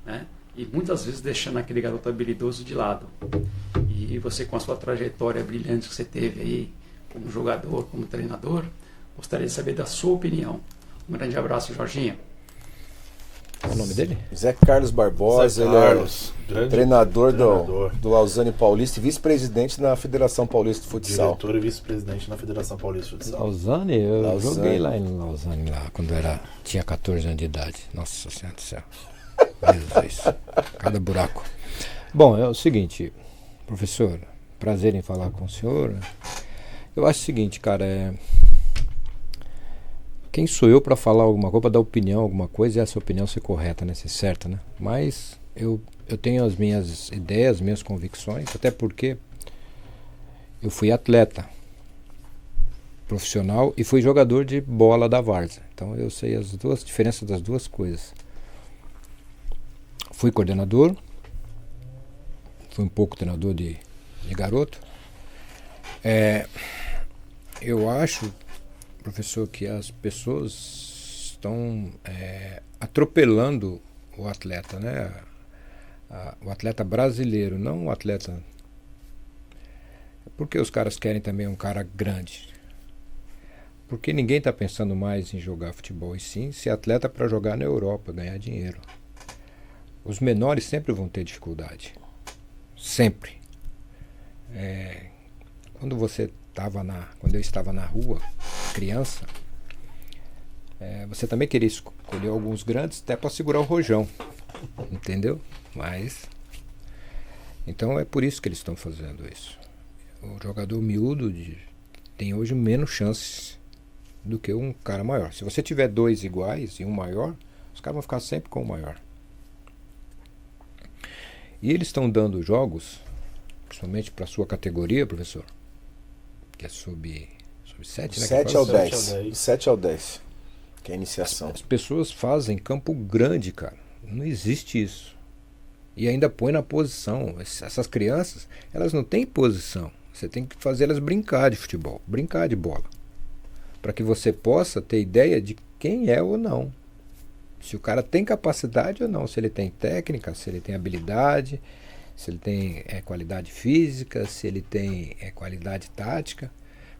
Speaker 4: né, e muitas vezes deixando aquele garoto habilidoso de lado. E você, com a sua trajetória brilhante que você teve aí como jogador, como treinador, gostaria de saber da sua opinião. Um grande abraço, Jorginho.
Speaker 3: Qual é o nome dele?
Speaker 2: Zé Carlos Barbosa,
Speaker 1: Zé Carlos,
Speaker 2: ele é treinador do Lausanne Paulista e vice-presidente na Federação Paulista de Futsal.
Speaker 1: Diretor e vice-presidente na Federação Paulista de Futsal.
Speaker 3: Lausanne? Eu joguei lá em Lausanne, lá, quando tinha 14 anos de idade. Nossa Senhora do céu. Jesus, cada buraco. Bom, é o seguinte, professor, prazer em falar com o senhor. Eu acho o seguinte, cara, quem sou eu para falar alguma coisa, para dar opinião, alguma coisa, e essa opinião ser correta, né, ser certa, né? Mas eu tenho as minhas ideias, minhas convicções, até porque eu fui atleta profissional e fui jogador de bola da várzea. Então eu sei as diferenças das duas coisas. Fui coordenador, fui um pouco treinador de garoto. Eu acho, professor, que as pessoas estão atropelando o atleta, né? o atleta brasileiro, não o atleta... Porque os caras querem também um cara grande. Porque ninguém está pensando mais em jogar futebol, e sim ser atleta para jogar na Europa, ganhar dinheiro. Os menores sempre vão ter dificuldade. Sempre. Quando eu estava na rua, criança, você também queria escolher alguns grandes até para segurar o rojão. Entendeu? Mas... Então é por isso que eles estão fazendo isso. O jogador miúdo tem hoje menos chances do que um cara maior. Se você tiver dois iguais e um maior, os caras vão ficar sempre com o maior. E eles estão dando jogos, principalmente para a sua categoria, professor, que é sub 7, né?
Speaker 2: 7 ao 10. 7 ao 10. Que é a iniciação.
Speaker 3: As pessoas fazem campo grande, cara. Não existe isso. E ainda põe na posição. Essas crianças, elas não têm posição. Você tem que fazer elas brincar de futebol, brincar de bola. Para que você possa ter ideia de quem é ou não. Se o cara tem capacidade ou não. Se ele tem técnica, se ele tem habilidade, se ele tem qualidade física, se ele tem qualidade tática.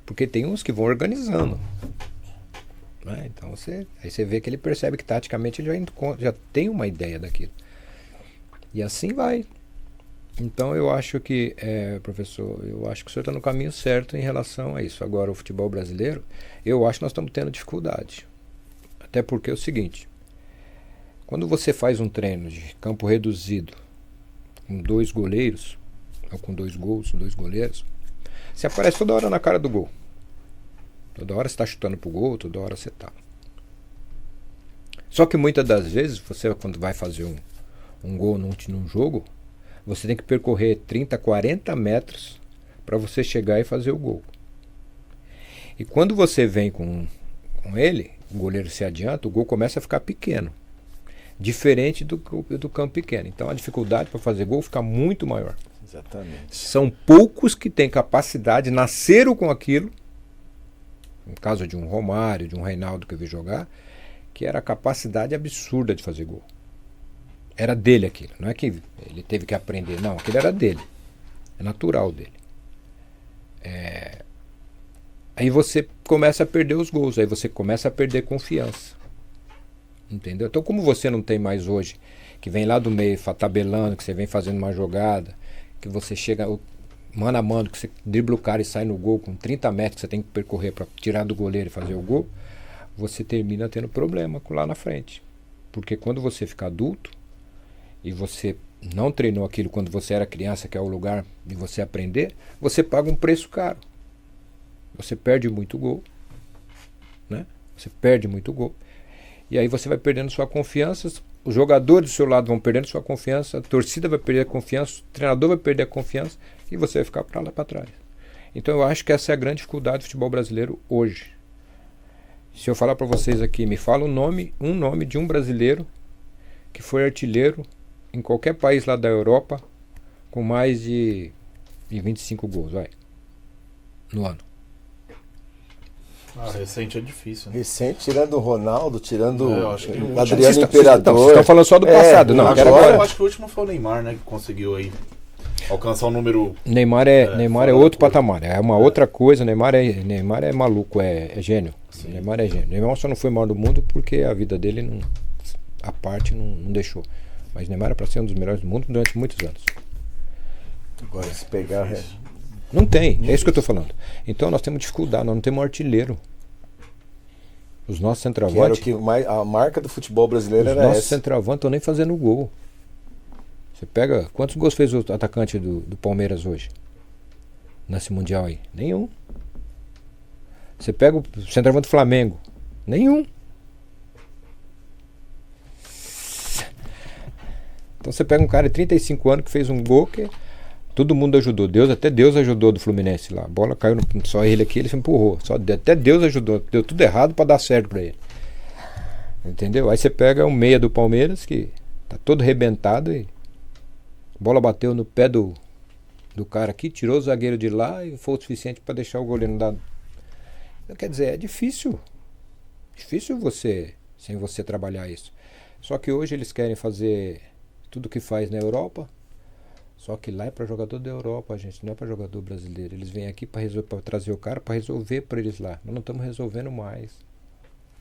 Speaker 3: Porque tem uns que vão organizando. Né? Então aí você vê que ele percebe que taticamente ele já tem uma ideia daquilo. E assim vai. Então eu acho que, professor, eu acho que o senhor está no caminho certo em relação a isso. Agora, o futebol brasileiro, eu acho que nós estamos tendo dificuldade. Até porque é o seguinte, quando você faz um treino de campo reduzido, com 2 goleiros, ou com 2 gols, 2 goleiros, você aparece toda hora na cara do gol. Toda hora você está chutando pro gol, toda hora você está. Só que muitas das vezes, você quando vai fazer um gol num jogo, você tem que percorrer 30, 40 metros para você chegar e fazer o gol. E quando você vem com ele, o goleiro se adianta, o gol começa a ficar pequeno. Diferente do campo pequeno. Então a dificuldade para fazer gol fica muito maior.
Speaker 2: Exatamente.
Speaker 3: São poucos que têm capacidade, nasceram com aquilo. No caso de um Romário, de um Reinaldo que eu vi jogar, que era a capacidade absurda de fazer gol. Era dele aquilo, não é que ele teve que aprender, não, aquilo era dele, é natural dele. Aí você começa a perder os gols, aí você começa a perder confiança, entendeu? Então como você não tem mais hoje, que vem lá do meio tabelando, que você vem fazendo uma jogada, que você chega mano a mano, que você dribla o cara e sai no gol com 30 metros que você tem que percorrer para tirar do goleiro e fazer o gol, você termina tendo problema lá na frente. Porque quando você fica adulto, e você não treinou aquilo quando você era criança, que é o lugar de você aprender, você paga um preço caro. Você perde muito gol. Né? Você perde muito gol. E aí você vai perdendo sua confiança, os jogadores do seu lado vão perdendo sua confiança, a torcida vai perder a confiança, o treinador vai perder a confiança e você vai ficar para lá para trás. Então eu acho que essa é a grande dificuldade do futebol brasileiro hoje. Se eu falar para vocês aqui, me fala um nome de um brasileiro que foi artilheiro em qualquer país lá da Europa com mais de 25 gols, vai, no ano.
Speaker 1: Recente é difícil, né?
Speaker 2: Recente, tirando o Ronaldo, tirando
Speaker 1: eu acho que
Speaker 2: o Adriano Imperador.
Speaker 3: Vocês estão falando só do passado, não.
Speaker 1: Agora eu acho que o último foi o Neymar, né? Que conseguiu aí alcançar o número...
Speaker 3: Neymar é outro patamar, é uma outra coisa. Neymar é maluco, é gênio. Sim. Neymar é gênio. Neymar só não foi maior do mundo porque a vida dele a parte não deixou. Mas Neymar era para ser um dos melhores do mundo durante muitos anos.
Speaker 2: Agora, se pegar...
Speaker 3: Não tem, é isso que eu estou falando. Então nós temos dificuldade, nós não temos um artilheiro. Os nossos centroavantes...
Speaker 2: a marca do futebol brasileiro era essa.
Speaker 3: Os nossos centroavantes estão nem fazendo gol. Você pega... Quantos gols fez o atacante do Palmeiras hoje? Nesse Mundial aí? Nenhum. Você pega o centroavante do Flamengo? Nenhum. Então você pega um cara de 35 anos que fez um gol que todo mundo ajudou. Até Deus ajudou do Fluminense lá. A bola caiu só ele aqui, ele se empurrou. Até Deus ajudou. Deu tudo errado para dar certo para ele. Entendeu? Aí você pega um meia do Palmeiras que tá todo arrebentado e a bola bateu no pé do cara aqui, tirou o zagueiro de lá e foi o suficiente para deixar o goleiro dar. Quer dizer, é difícil. Difícil sem você trabalhar isso. Só que hoje eles querem fazer tudo que faz na Europa. Só que lá é para jogador da Europa, gente, não é para jogador brasileiro. Eles vêm aqui para trazer o cara, para resolver para eles lá. Nós não estamos resolvendo mais.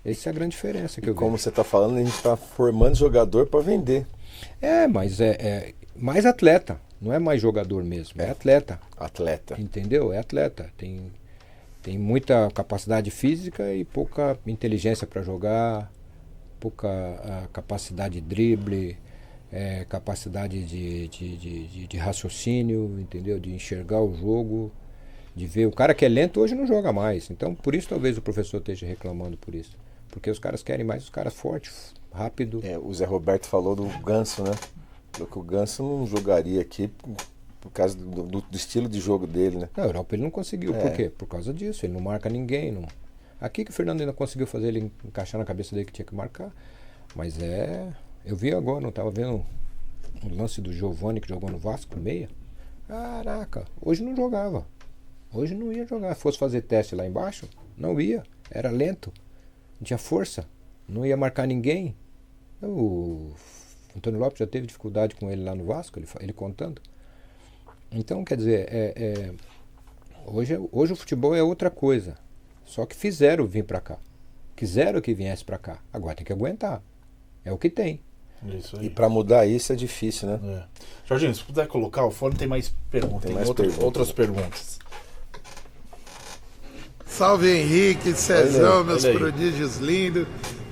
Speaker 3: Essa é a grande diferença que eu vejo.
Speaker 2: Como você está falando, a gente está formando jogador para vender.
Speaker 3: Mas é mais atleta, não é mais jogador mesmo, é atleta.
Speaker 2: Atleta.
Speaker 3: Entendeu? É atleta. Tem muita capacidade física e pouca inteligência para jogar, pouca capacidade de drible, capacidade de raciocínio, entendeu? De enxergar o jogo, de ver. O cara que é lento hoje não joga mais. Então, por isso talvez o professor esteja reclamando por isso. Porque os caras querem mais os caras fortes, rápido.
Speaker 2: O Zé Roberto falou do Ganso, né? Falou que o Ganso não jogaria aqui por causa do estilo de jogo dele, né?
Speaker 3: Na Europa ele não conseguiu. Por quê? Por causa disso. Ele não marca ninguém. Não... Aqui que o Fernando ainda conseguiu fazer ele encaixar na cabeça dele que tinha que marcar. Mas eu vi agora, não estava vendo o lance do Giovani que jogou no Vasco, meia. Caraca, hoje não jogava. Hoje não ia jogar. Se fosse fazer teste lá embaixo, não ia. Era lento. Não tinha força. Não ia marcar ninguém. O Antônio Lopes já teve dificuldade com ele lá no Vasco, ele contando. Então, quer dizer, hoje o futebol é outra coisa. Só que fizeram vir para cá. Quiseram que viesse para cá. Agora tem que aguentar. É o que tem.
Speaker 1: Isso aí.
Speaker 2: E para mudar isso é difícil, né?
Speaker 1: Jorginho, se puder colocar o fone, tem mais perguntas. Outras perguntas.
Speaker 5: Salve Henrique, Cezão, meus prodígios lindos.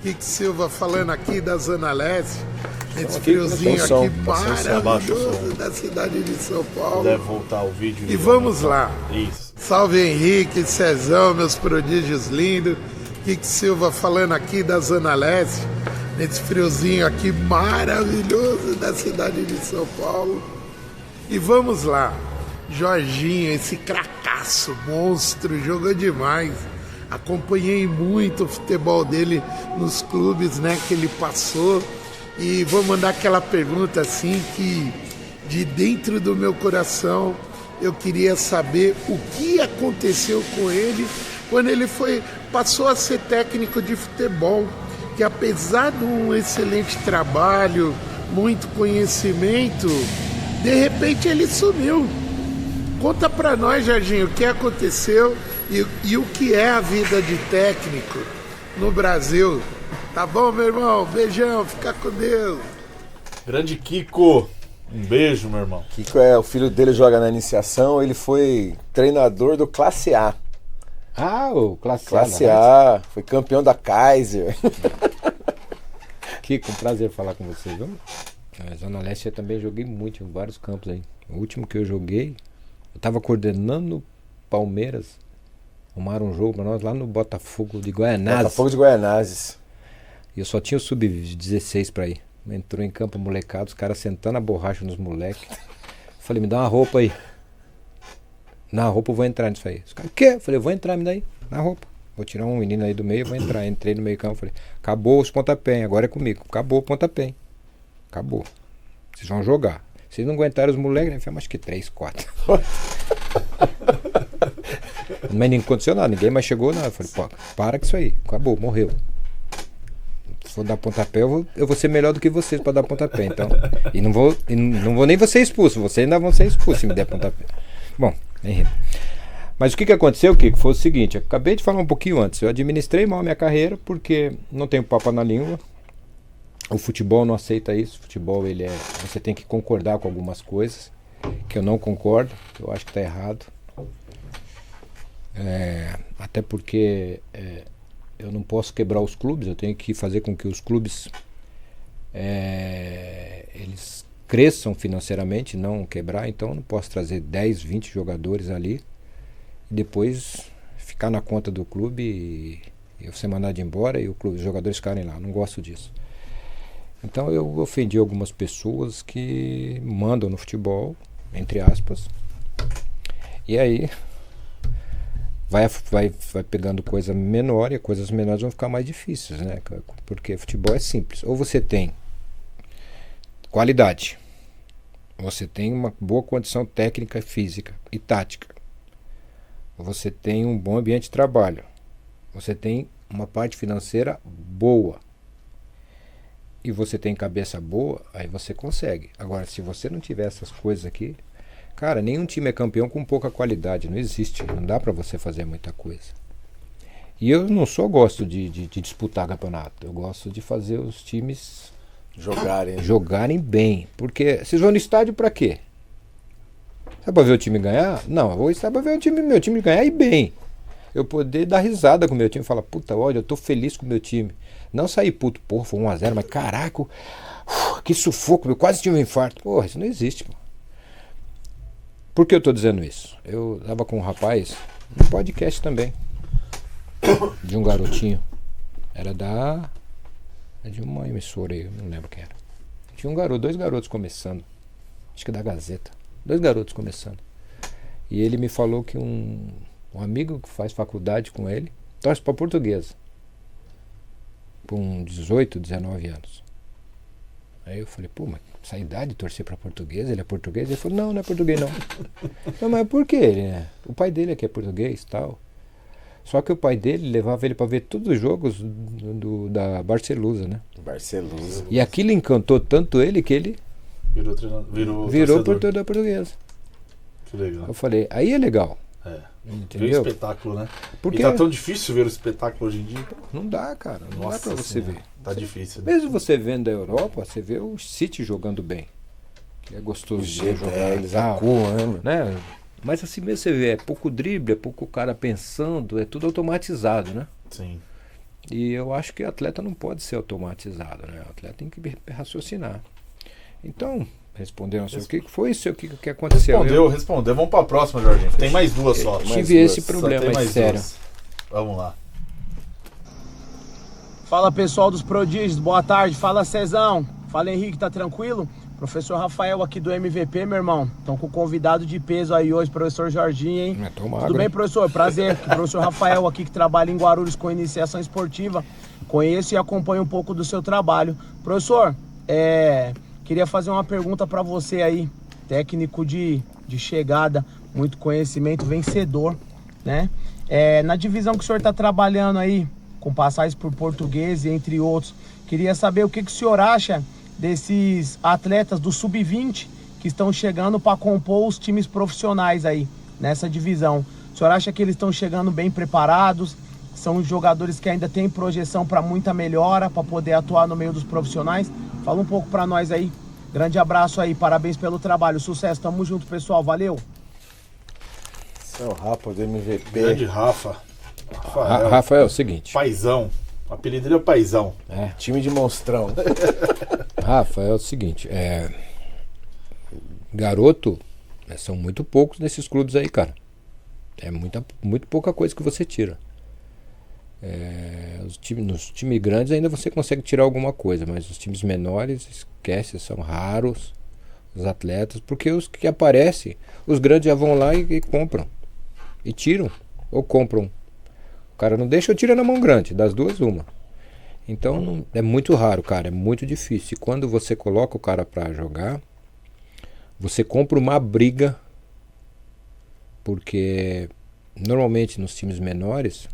Speaker 5: Rick Silva falando aqui da Zona Leste. Esse friozinho aqui maravilhoso da cidade de São Paulo.
Speaker 1: Deve voltar o vídeo.
Speaker 5: E vamos lá.
Speaker 1: Isso.
Speaker 5: Salve Henrique, Cezão, meus prodígios lindos. Rick Silva falando aqui da Zona Leste. Nesse friozinho aqui maravilhoso da cidade de São Paulo. E vamos lá. Jorginho, esse cracaço, monstro, jogou demais. Acompanhei muito o futebol dele nos clubes, né, que ele passou. E vou mandar aquela pergunta assim que de dentro do meu coração eu queria saber o que aconteceu com ele quando ele passou a ser técnico de futebol, que apesar de um excelente trabalho, muito conhecimento, de repente ele sumiu. Conta pra nós, Jorginho, o que aconteceu e o que é a vida de técnico no Brasil. Tá bom, meu irmão? Beijão, fica com Deus.
Speaker 1: Grande Kiko, um beijo, meu irmão.
Speaker 2: Kiko o filho dele joga na iniciação, ele foi treinador do Classe A.
Speaker 3: O Classe A.
Speaker 2: Classe A, foi campeão da Kaiser.
Speaker 3: Kiko, um prazer falar com você, viu? Na Zona Leste eu também joguei muito em vários campos aí. O último que eu joguei, eu estava coordenando Palmeiras. Arrumaram um jogo para nós lá no Botafogo de Guaianazes.
Speaker 2: Botafogo de Guaianazes.
Speaker 3: E eu só tinha o sub-16 para ir. Entrou em campo molecado, os caras sentando a borracha nos moleques. Falei, me dá uma roupa aí. Na roupa eu vou entrar nisso aí. Os caras, o quê? Falei, eu vou entrar, me dá aí. Na roupa. Vou tirar um menino aí do meio, vou entrar. Entrei no meio campo, falei, acabou os pontapés, agora é comigo. Acabou o pontapé. Acabou. Vocês vão jogar. Vocês não aguentaram os moleques, né? Foi mais que 3, 4. Mas nem aconteceu nada, ninguém mais chegou nada. Eu falei, pô, para com isso aí. Acabou, morreu. Se for dar pontapé, eu vou ser melhor do que vocês para dar pontapé. Então, e não vou nem ser expulso. Vocês ainda vão ser expulsos se me der pontapé. Bom, nem mas o que aconteceu, Kiko, foi o seguinte. Eu acabei de falar um pouquinho antes. Eu administrei mal a minha carreira porque não tenho papo na língua. O futebol não aceita isso. O futebol, você tem que concordar com algumas coisas que eu não concordo, que eu acho que está errado. Até porque eu não posso quebrar os clubes, eu tenho que fazer com que os clubes eles cresçam financeiramente, não quebrar. Então eu não posso trazer 10, 20 jogadores ali e depois ficar na conta do clube e eu ser mandado embora e os jogadores ficarem lá. Não gosto disso. Então eu ofendi algumas pessoas que mandam no futebol, entre aspas, e aí vai pegando coisa menor e coisas menores vão ficar mais difíceis, né? Porque futebol é simples. Ou você tem qualidade, você tem uma boa condição técnica, física e tática, ou você tem um bom ambiente de trabalho, você tem uma parte financeira boa. e você tem cabeça boa, aí você consegue. Agora, se você não tiver essas coisas aqui, cara, nenhum time é campeão com pouca qualidade, não existe, não dá pra você fazer muita coisa. E eu não só gosto de disputar campeonato, eu gosto de fazer os times jogarem bem, porque vocês vão no estádio pra quê? É pra ver o time ganhar? Não, eu vou ao estádio pra ver meu time ganhar e bem. Eu poder dar risada com o meu time e falar, puta, olha, eu tô feliz com o meu time. Não sair puto, porra, foi 1-0, mas caraca, que sufoco, eu quase tive um infarto. Porra, isso não existe, mano. Por que eu tô dizendo isso? Eu tava com um rapaz, no podcast também, de um garotinho. Era de uma emissora aí, eu não lembro quem era. Tinha um garoto, 2 garotos começando. Acho que da Gazeta. 2 garotos começando. E ele me falou que um amigo que faz faculdade com ele torce pra Portuguesa. Com 18, 19 anos. Aí eu falei, pô, mas essa idade torcer pra Portuguesa? Ele é português? Ele falou, não é português não. Não, mas por que ele, né? O pai dele é que é português e tal. Só que o pai dele levava ele pra ver todos os jogos da Barcelusa, né?
Speaker 2: Barcelusa.
Speaker 3: E aquilo encantou tanto ele que ele virou torcedor da Portuguesa.
Speaker 1: Que legal.
Speaker 3: Eu falei, aí é legal.
Speaker 1: É.
Speaker 3: Entendeu?
Speaker 1: Ver o espetáculo, né?
Speaker 3: Porque
Speaker 1: E tá tão difícil ver o espetáculo hoje em dia.
Speaker 3: não dá, cara. Não dá pra você
Speaker 1: Senhora,
Speaker 3: ver.
Speaker 1: Tá difícil. Né?
Speaker 3: Mesmo você vendo da Europa, você vê o City jogando bem. Que é gostoso de jogar.
Speaker 2: Eles acuam,
Speaker 3: né? Mas assim mesmo você vê, é pouco drible, é pouco cara pensando, é tudo automatizado, né?
Speaker 1: Sim.
Speaker 3: E eu acho que o atleta não pode ser automatizado, né? O atleta tem que raciocinar. Então, respondeu, não sei o que foi isso, o que aconteceu.
Speaker 1: Respondeu. Vamos pra próxima, Jorginho. Tem mais 2 só.
Speaker 3: Tive esse problema aí, sério.
Speaker 1: 2. Vamos lá.
Speaker 6: Fala pessoal dos prodígios, boa tarde, fala Cezão, fala Henrique, tá tranquilo? Professor Rafael aqui do MVP, meu irmão, estão com convidado de peso aí hoje, professor Jorginho, hein? Tudo bem, professor? Prazer, professor Rafael aqui que trabalha em Guarulhos com iniciação esportiva, conheço e acompanho um pouco do seu trabalho. Professor, queria fazer uma pergunta para você aí, técnico de chegada, muito conhecimento, vencedor, né? Na divisão que o senhor está trabalhando aí, com passagens por Português e entre outros, queria saber o que o senhor acha desses atletas do Sub-20 que estão chegando para compor os times profissionais aí, nessa divisão. O senhor acha que eles estão chegando bem preparados? São jogadores que ainda têm projeção para muita melhora, para poder atuar no meio dos profissionais? Fala um pouco para nós aí. Grande abraço aí, parabéns pelo trabalho, sucesso, tamo junto pessoal, valeu!
Speaker 2: Esse é o Rafa do MVP.
Speaker 1: Grande Rafa.
Speaker 3: Rafael, é o seguinte.
Speaker 1: Paizão. O apelido dele é Paizão.
Speaker 2: Time de monstrão.
Speaker 3: Rafa, é o seguinte, garoto, são muito poucos nesses clubes aí, cara. É muito pouca coisa que você tira. Nos times grandes ainda você consegue tirar alguma coisa, mas os times menores, esquece, são raros os atletas, porque os que aparecem, os grandes já vão lá e compram. E tiram, ou compram. O cara não deixa ou tira na mão grande, das duas uma. Então é muito raro, cara, é muito difícil. E quando você coloca o cara pra jogar, você compra uma briga, porque normalmente nos times menores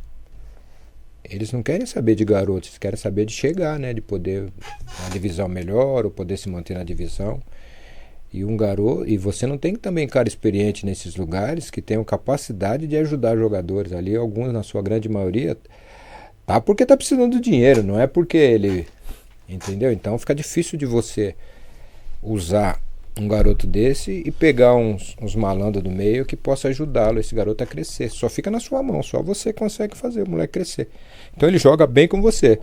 Speaker 3: eles não querem saber de garotos, eles querem saber de chegar, né, de poder uma divisão melhor ou poder se manter na divisão. E um garoto, e você não tem também cara experiente nesses lugares que tenham capacidade de ajudar jogadores ali, alguns na sua grande maioria tá porque tá precisando de dinheiro, não é porque ele, entendeu? Então fica difícil de você usar um garoto desse e pegar uns malandros do meio que possa ajudá-lo, esse garoto a crescer. Só fica na sua mão, só você consegue fazer o moleque crescer. Então ele joga bem com você.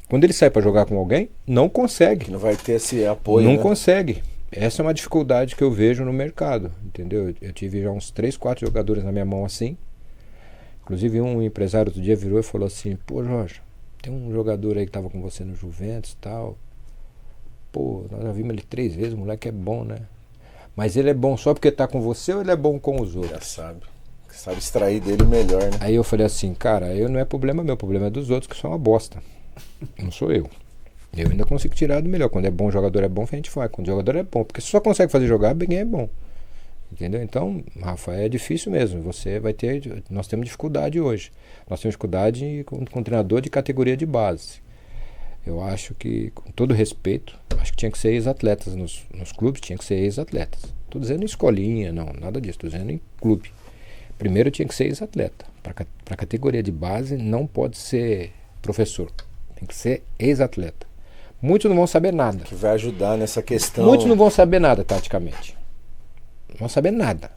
Speaker 3: Quando ele sai para jogar com alguém, não consegue.
Speaker 2: Não vai ter esse apoio,
Speaker 3: não
Speaker 2: né?
Speaker 3: consegue. Essa é uma dificuldade que eu vejo no mercado, entendeu? Eu tive já uns 3, 4 jogadores na minha mão assim. Inclusive um empresário outro dia virou e falou assim, pô Jorge, tem um jogador aí que tava com você no Juventus e tal. Pô, nós já vimos ele 3 vezes, o moleque é bom, né? Mas ele é bom só porque tá com você ou ele é bom com os outros?
Speaker 2: Já sabe extrair dele melhor, né?
Speaker 3: Aí eu falei assim, cara, não é problema meu, o problema é dos outros que são uma bosta. Não sou eu. Eu ainda consigo tirar do melhor. Quando é bom, o jogador é bom, a gente faz. Quando o jogador é bom, porque você só consegue fazer jogar, bem é bom. Entendeu? Então, Rafa, é difícil mesmo. Você vai ter. Nós temos dificuldade hoje. Nós temos dificuldade com treinador de categoria de base. Eu acho que, com todo respeito, acho que tinha que ser ex-atletas nos clubes, tinha que ser ex-atletas. Estou dizendo em escolinha, não, nada disso, estou dizendo em clube. Primeiro tinha que ser ex-atleta. Para a categoria de base não pode ser professor, tem que ser ex-atleta. Muitos não vão saber nada.
Speaker 2: Que vai ajudar nessa questão.
Speaker 3: Muitos não vão saber nada taticamente. Não vão saber nada.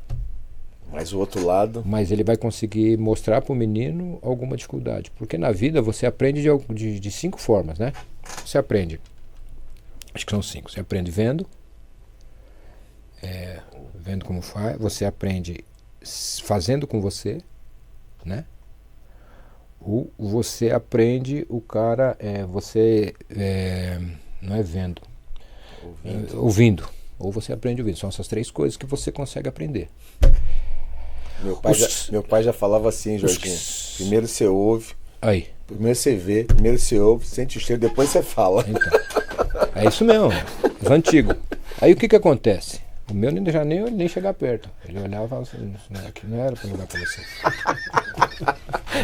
Speaker 2: Mas o outro lado...
Speaker 3: Mas ele vai conseguir mostrar para o menino alguma dificuldade. Porque na vida você aprende de 5 formas, né? Você aprende, acho que são 5. Você aprende vendo, vendo como faz. Você aprende fazendo com você, né? Ou você aprende o cara, não é vendo, ouvindo. Ou você aprende ouvindo. São essas 3 coisas que você consegue aprender.
Speaker 2: Meu pai já falava assim, Jorginho. Primeiro você ouve,
Speaker 3: aí.
Speaker 2: Primeiro você vê, primeiro você ouve, sente o cheiro, depois você fala.
Speaker 3: Então, é isso mesmo, os antigos. Aí o que acontece? O meu nem chegar perto. Ele olhava e falava assim, aqui não era para lugar para você.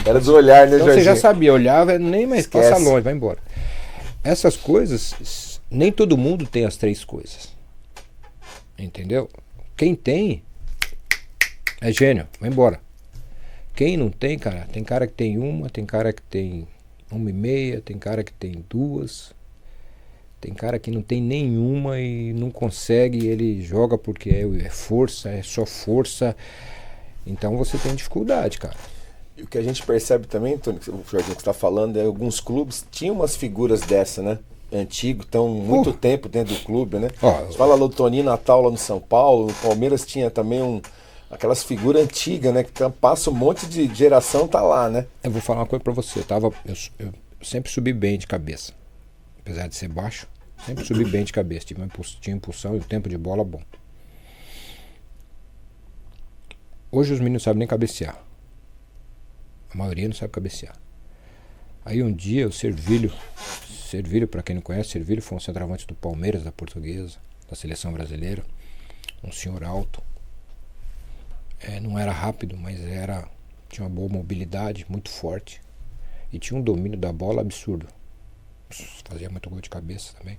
Speaker 2: Era do olhar, né,
Speaker 3: então,
Speaker 2: Jorginho?
Speaker 3: Você já sabia, olhava, nem mais
Speaker 2: Esquece.
Speaker 3: Passa longe, vai embora. Essas coisas, nem todo mundo tem as 3 coisas. Entendeu? Quem tem, é gênio, vai embora. Quem não tem, cara, tem cara que tem uma, tem cara que tem 1,5, tem cara que tem 2, tem cara que não tem nenhuma e não consegue, ele joga porque é força, é só força. Então você tem dificuldade, cara.
Speaker 2: E o que a gente percebe também, Tony, o Jorginho que você está falando, é alguns clubes tinham umas figuras dessa, né? Antigo, estão muito tempo dentro do clube, né? Você fala do Toninho Natal lá no São Paulo, o Palmeiras tinha também aquelas figuras antigas, né? Que passa um monte de geração, tá lá, né?
Speaker 3: Eu vou falar uma coisa pra você, eu sempre subi bem de cabeça, apesar de ser baixo, sempre subi bem de cabeça, tinha impulsão e o tempo de bola bom. Hoje os meninos não sabem nem cabecear, a maioria não sabe cabecear. Aí um dia o Servilho, para quem não conhece, Servilho foi um centroavante do Palmeiras, da Portuguesa, da seleção brasileira, um senhor alto. Não era rápido, mas tinha uma boa mobilidade, muito forte. E tinha um domínio da bola absurdo. Fazia muito gol de cabeça também.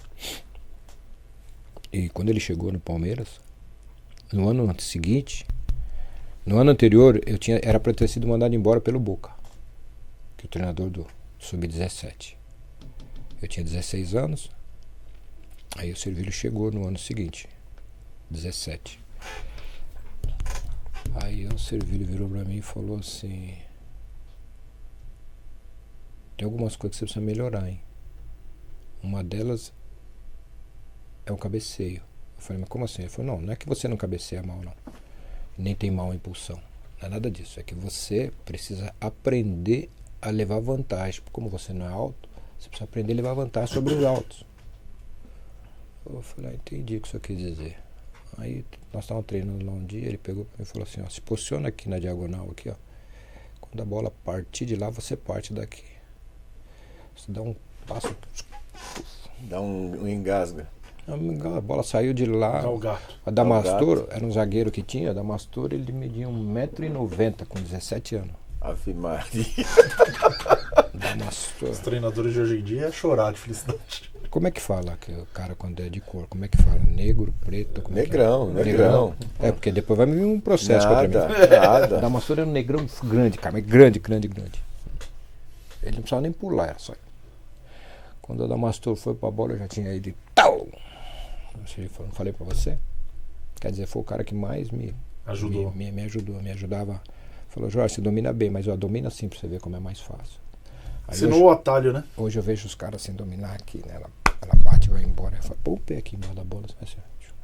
Speaker 3: E quando ele chegou no Palmeiras, no ano seguinte, no ano anterior, era para ter sido mandado embora pelo Boca, que é o treinador do Sub-17. Eu tinha 16 anos, aí o Servilho chegou no ano seguinte, 17. Aí o Servilho virou pra mim e falou assim: tem algumas coisas que você precisa melhorar, hein? Uma delas é o cabeceio. Eu falei, mas como assim? Ele falou, não é que você não cabeceia mal, não. Nem tem mal impulsão. Não é nada disso. É que você precisa aprender a levar vantagem. Como você não é alto, você precisa aprender a levar vantagem sobre os altos. Eu falei, entendi o que você quis dizer. Aí nós estávamos treinando lá um dia, ele pegou para mim e falou assim, se posiciona aqui na diagonal, aqui, ó. Quando a bola partir de lá, você parte daqui. Você dá um passo.
Speaker 2: Dá um engasga.
Speaker 3: A bola saiu de lá. A Damastor, era um zagueiro que tinha, a Damastor, ele media 1,90 m com 17 anos.
Speaker 2: Ave Maria.
Speaker 3: Damastor.
Speaker 1: Os treinadores de hoje em dia é chorar de felicidade.
Speaker 3: Como é que fala que o cara quando é de cor? Como é que fala? Negro, preto?
Speaker 2: Negrão, negrão.
Speaker 3: Porque depois vai me vir um processo contra mim.
Speaker 2: Nada.
Speaker 3: O Damastor era um negrão grande, cara, mas grande. Ele não precisava nem pular, era só. Quando o Damastor foi pra bola, eu já tinha ido e tal. Não falei pra você? Quer dizer, foi o cara que mais me ajudou. Me ajudava. Falou, Jorge, você domina bem, mas domina assim pra você ver como é mais fácil.
Speaker 1: Ensinou o atalho, né?
Speaker 3: Hoje eu vejo os caras assim dominar aqui, né? Ela bate e vai embora. Ela fala, pô o pé aqui embaixo da bola. Assim,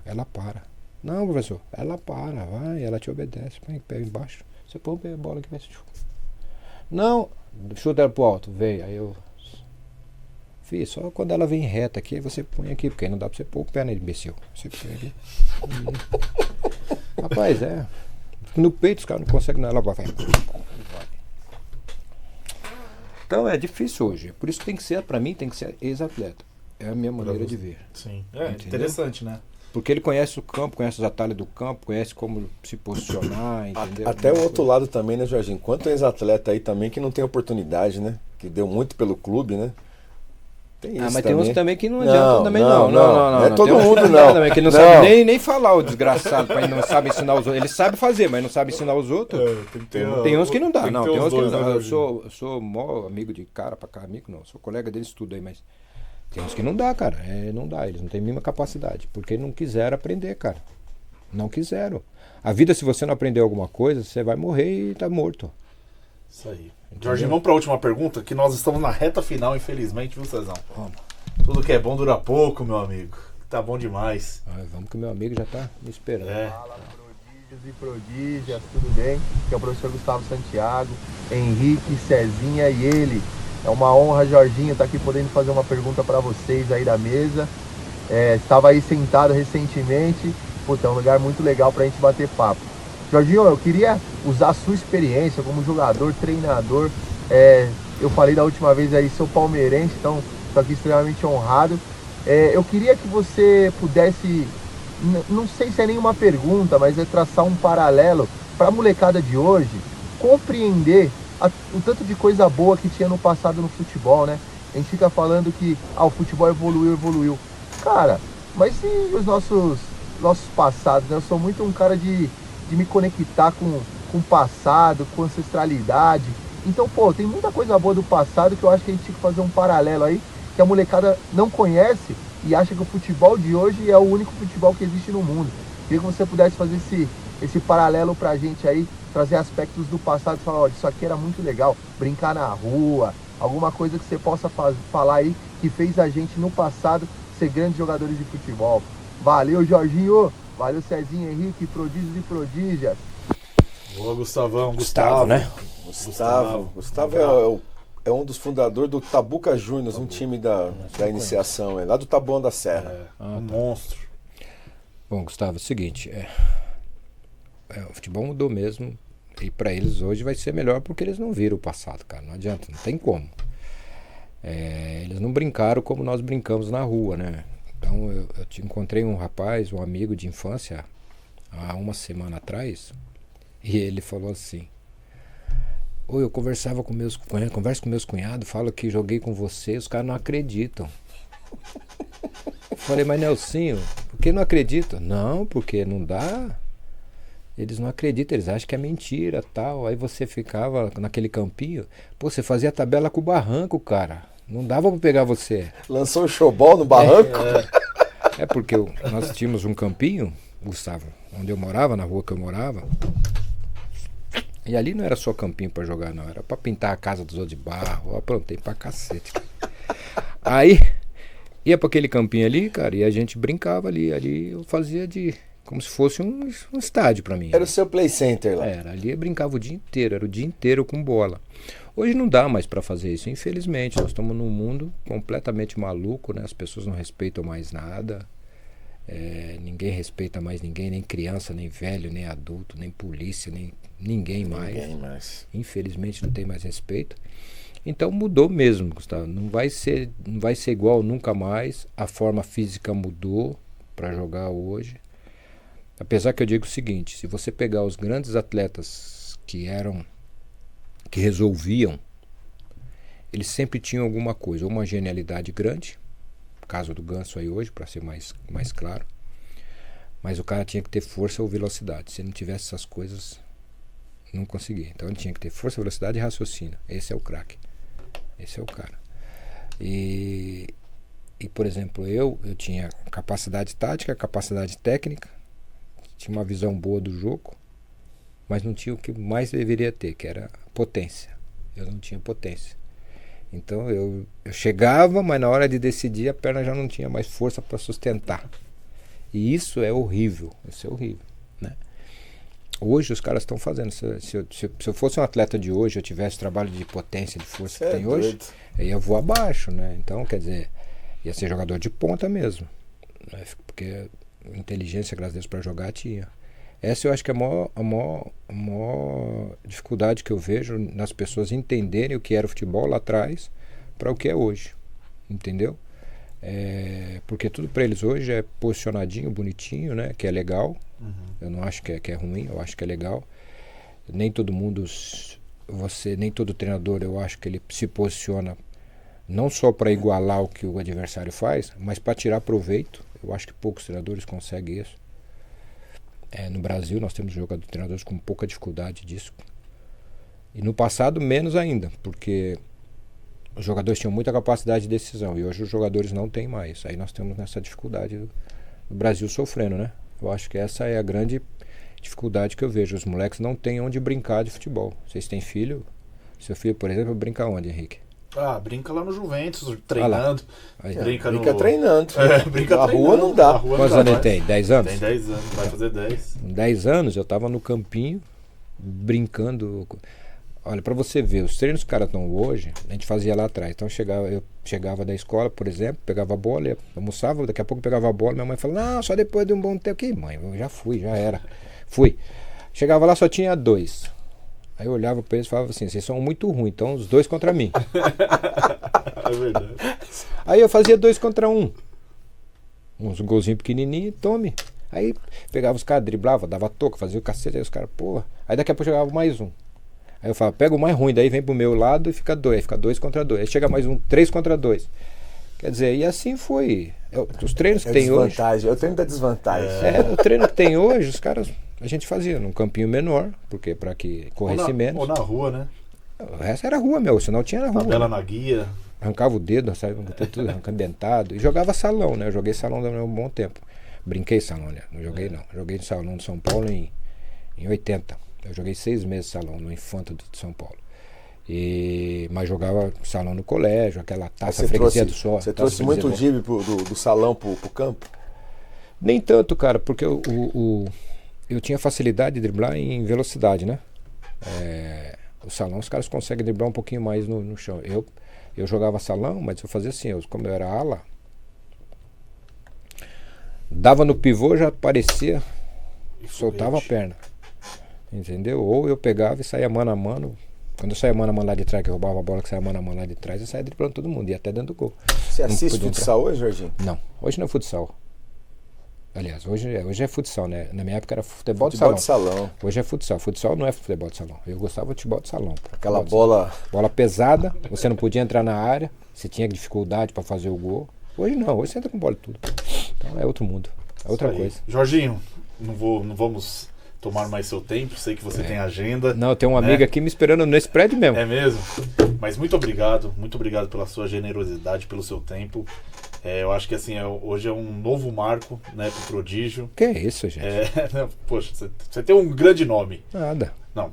Speaker 3: ela para. Não, professor, ela para, vai, ela te obedece. Põe o pé embaixo. Você põe o pé a bola aqui, vai se chuta. Não, chuta ela pro alto, veio. Aí eu. Fih, só quando ela vem reta aqui, aí você põe aqui, porque aí não dá pra você pôr o pé, né, imbecil? Você põe aqui. Rapaz, no peito os caras não conseguem, não. Ela vai. Então é difícil hoje. Por isso tem que ser, pra mim, tem que ser ex-atleta. É a minha maneira de ver.
Speaker 1: Sim.
Speaker 3: Interessante, né? Porque ele conhece o campo, conhece os atalhos do campo, conhece como se posicionar, entendeu?
Speaker 2: Até o outro lado também, né, Jorginho? Quanto ex-atleta aí também que não tem oportunidade, né? Que deu muito pelo clube, né? Tem isso
Speaker 3: mas tem uns
Speaker 2: também.
Speaker 3: também que não adiantam também, não.
Speaker 2: Não é todo
Speaker 3: Tem uns
Speaker 2: mundo,
Speaker 3: que
Speaker 2: não.
Speaker 3: Também, que não
Speaker 2: Não.
Speaker 3: sabe nem falar, o desgraçado, pai, não sabe ensinar os outros. Ele sabe fazer, mas não sabe ensinar os outros. Tem uns que não dá, não. Tem uns que não dá. Eu sou mó amigo de cara pra cá, amigo não. Sou colega deles tudo aí, mas tem uns que não dá, cara. Não dá, eles não têm a mínima capacidade. Porque não quiseram aprender, cara. Não quiseram. A vida, se você não aprender alguma coisa, você vai morrer e tá morto.
Speaker 1: Isso aí. Jorginho, vamos para a última pergunta, que nós estamos na reta final, infelizmente, viu, Cezão?
Speaker 3: Vamos.
Speaker 1: Tudo que é bom dura pouco, meu amigo. Tá bom demais.
Speaker 3: Vamos que o meu amigo já tá me esperando.
Speaker 6: Fala, prodígios e prodígias, tudo bem? Aqui é o professor Gustavo Santiago, Henrique, Cezinha e ele. É uma honra, Jorginho, estar aqui podendo fazer uma pergunta para vocês aí da mesa. Estava aí sentado recentemente, é um lugar muito legal para a gente bater papo. Jorginho, eu queria usar a sua experiência como jogador, treinador. Eu falei da última vez aí, sou palmeirense, então estou aqui extremamente honrado. Eu queria que você pudesse, não sei se é nenhuma pergunta, mas traçar um paralelo para a molecada de hoje compreender o tanto de coisa boa que tinha no passado no futebol, né? A gente fica falando que o futebol evoluiu. Cara, mas e os nossos passados, né? Eu sou muito um cara de me conectar com o passado, com ancestralidade. Então, tem muita coisa boa do passado que eu acho que a gente tinha que fazer um paralelo aí, que a molecada não conhece e acha que o futebol de hoje é o único futebol que existe no mundo. Queria que você pudesse fazer esse paralelo pra gente aí, trazer aspectos do passado e falar, olha, isso aqui era muito legal, brincar na rua, alguma coisa que você possa falar aí que fez a gente no passado ser grandes jogadores de futebol. Valeu, Jorginho! Valeu, Cezinha, Henrique, prodígios e prodígias.
Speaker 1: Boa, Gustavão.
Speaker 3: Gustavo, né?
Speaker 2: Gustavo é um dos fundadores do Tabuca Juniors, um time da iniciação, lá do Taboão da Serra.
Speaker 1: Um monstro.
Speaker 3: Bom, Gustavo, é o seguinte, o futebol mudou mesmo, e pra eles hoje vai ser melhor porque eles não viram o passado, cara, não adianta, não tem como. Eles não brincaram como nós brincamos na rua, né? Então eu te encontrei um rapaz, um amigo de infância, há uma semana atrás, e ele falou assim, eu converso com meus cunhados, falo que joguei com você, os caras não acreditam. Eu falei, mas Nelsinho, por que não acreditam? Não, porque não dá. Eles não acreditam, eles acham que é mentira, tal. Aí você ficava naquele campinho, você fazia tabela com o barranco, cara. Não dava pra pegar você.
Speaker 2: Lançou um showball no barranco?
Speaker 3: Porque nós tínhamos um campinho, Gustavo, onde eu morava, na rua que eu morava. E ali não era só campinho pra jogar, não. Era pra pintar a casa dos outros de barro. Eu aprontei pra cacete. Aí, ia pra aquele campinho ali, cara, e a gente brincava ali. Ali eu fazia como se fosse um estádio pra mim.
Speaker 2: Era o seu play center lá.
Speaker 3: Ali eu brincava o dia inteiro. Era o dia inteiro com bola. Hoje não dá mais pra fazer isso, infelizmente. Nós estamos num mundo completamente maluco, né? As pessoas não respeitam mais nada. Ninguém respeita mais ninguém, nem criança, nem velho, nem adulto, nem polícia, nem ninguém mais. Infelizmente não tem mais respeito. Então mudou mesmo, Gustavo. Não vai ser igual nunca mais. A forma física mudou para jogar hoje. Apesar que eu digo o seguinte, se você pegar os grandes atletas que resolviam, eles sempre tinham alguma coisa, ou uma genialidade grande, caso do Ganso aí hoje, para ser mais claro, mas o cara tinha que ter força ou velocidade. Se ele não tivesse essas coisas, não conseguia. Então ele tinha que ter força, velocidade e raciocínio. Esse é o craque. Esse é o cara. E por exemplo, eu tinha capacidade tática, capacidade técnica, tinha uma visão boa do jogo, mas não tinha o que mais deveria ter, que era potência. Eu não tinha potência. Então eu chegava, mas na hora de decidir a perna já não tinha mais força para sustentar. E isso é horrível. Isso é horrível, né? Hoje os caras estão fazendo. Se eu fosse um atleta de hoje, eu tivesse trabalho de potência, de força que tem hoje, eu ia voar abaixo, né? Então, quer dizer, ia ser jogador de ponta mesmo, né? Porque inteligência, graças a Deus, para jogar tinha. Essa eu acho que é a maior dificuldade que eu vejo nas pessoas entenderem o que era o futebol lá atrás para o que é hoje, entendeu? Porque tudo para eles hoje é posicionadinho, bonitinho, né? Que é legal. Eu não acho que é ruim, eu acho que é legal. Nem todo mundo, nem todo treinador, eu acho que ele se posiciona não só para igualar o que o adversário faz, mas para tirar proveito. Eu acho que poucos treinadores conseguem isso. No Brasil nós temos treinadores com pouca dificuldade disso. E no passado menos ainda, porque os jogadores tinham muita capacidade de decisão e hoje os jogadores não têm mais. Aí nós temos essa dificuldade do Brasil sofrendo, né? Eu acho que essa é a grande dificuldade que eu vejo. Os moleques não têm onde brincar de futebol. Vocês têm filho? Seu filho, por exemplo, brinca onde, Henrique?
Speaker 1: Brinca lá no Juventus, treinando.
Speaker 2: Brinca treinando.
Speaker 1: Brinca
Speaker 2: na
Speaker 1: treinando.
Speaker 2: Rua não dá.
Speaker 3: Quantos anos ele tem? 10 anos?
Speaker 1: Tem 10 anos, vai fazer 10.
Speaker 3: Com 10 anos eu tava no campinho, brincando. Olha, pra você ver, os treinos que os caras estão hoje, a gente fazia lá atrás. Então eu chegava da escola, por exemplo, pegava a bola, almoçava, daqui a pouco pegava a bola, minha mãe falava, não, só depois de um bom tempo. Que mãe, eu já fui, já era. Fui. Chegava lá, só tinha 2. Aí eu olhava pra eles e falava assim, vocês são muito ruins, então os 2 contra mim.
Speaker 1: É verdade.
Speaker 3: Aí eu fazia 2 contra 1. Uns golzinhos pequenininhos, tome. Aí pegava os caras, driblava, dava toca, fazia o cacete, aí os caras, porra. Aí daqui a pouco chegava mais um. Aí eu falava, pega o mais ruim, daí vem pro meu lado e fica 2. Aí fica 2 contra 2. Aí chega mais um, 3 contra 2. Quer dizer, e assim foi. Os treinos que tem hoje.
Speaker 2: É o treino da desvantagem.
Speaker 3: O treino que tem hoje, os caras, a gente fazia num campinho menor, porque para que corresse menos.
Speaker 1: Ou na rua, né?
Speaker 3: O resto era rua, senão tinha na rua.
Speaker 1: Tabela na guia.
Speaker 3: Arrancava o dedo, sabe, tudo arrancando dentado. E jogava salão, né? Eu joguei salão durante um bom tempo. Brinquei salão, né? Não joguei não. Joguei no salão de São Paulo em 80. Eu joguei 6 meses salão no Infanta de São Paulo. Mas jogava salão no colégio, aquela taça freguesia do sol.
Speaker 2: Você trouxe muito o jibe do salão pro campo?
Speaker 3: Nem tanto, cara, porque eu tinha facilidade de driblar em velocidade, né? O salão os caras conseguem driblar um pouquinho mais no chão. Eu jogava salão, mas eu fazia assim, como eu era ala, dava no pivô, já aparecia, soltava a perna. Entendeu? Ou eu pegava e saía mano a mano. Quando eu saía mano a mano lá de trás, que eu roubava a bola que saía mano a mano lá de trás, eu saía driblando todo mundo, ia até dentro do gol.
Speaker 2: Você assiste futsal hoje, Jorginho?
Speaker 3: Não, hoje não é futsal. Aliás, hoje é futsal, né? Na minha época era futebol de salão. Hoje é futsal. Futsal não é futebol de salão. Eu gostava de futebol de salão.
Speaker 2: Aquela bola
Speaker 3: pesada, você não podia entrar na área, você tinha dificuldade para fazer o gol. Hoje não, hoje você entra com bola e tudo. Então é outro mundo, é outra coisa.
Speaker 1: Jorginho, não vamos tomar mais seu tempo, sei que você tem agenda.
Speaker 3: Não, tem uma amiga aqui me esperando nesse prédio mesmo.
Speaker 1: É mesmo? Mas muito obrigado pela sua generosidade, pelo seu tempo. Eu acho que assim, hoje é um novo marco, né, pro Prodígio.
Speaker 3: Que é isso, gente?
Speaker 1: Poxa, você tem um grande nome.
Speaker 3: Nada.
Speaker 1: Não,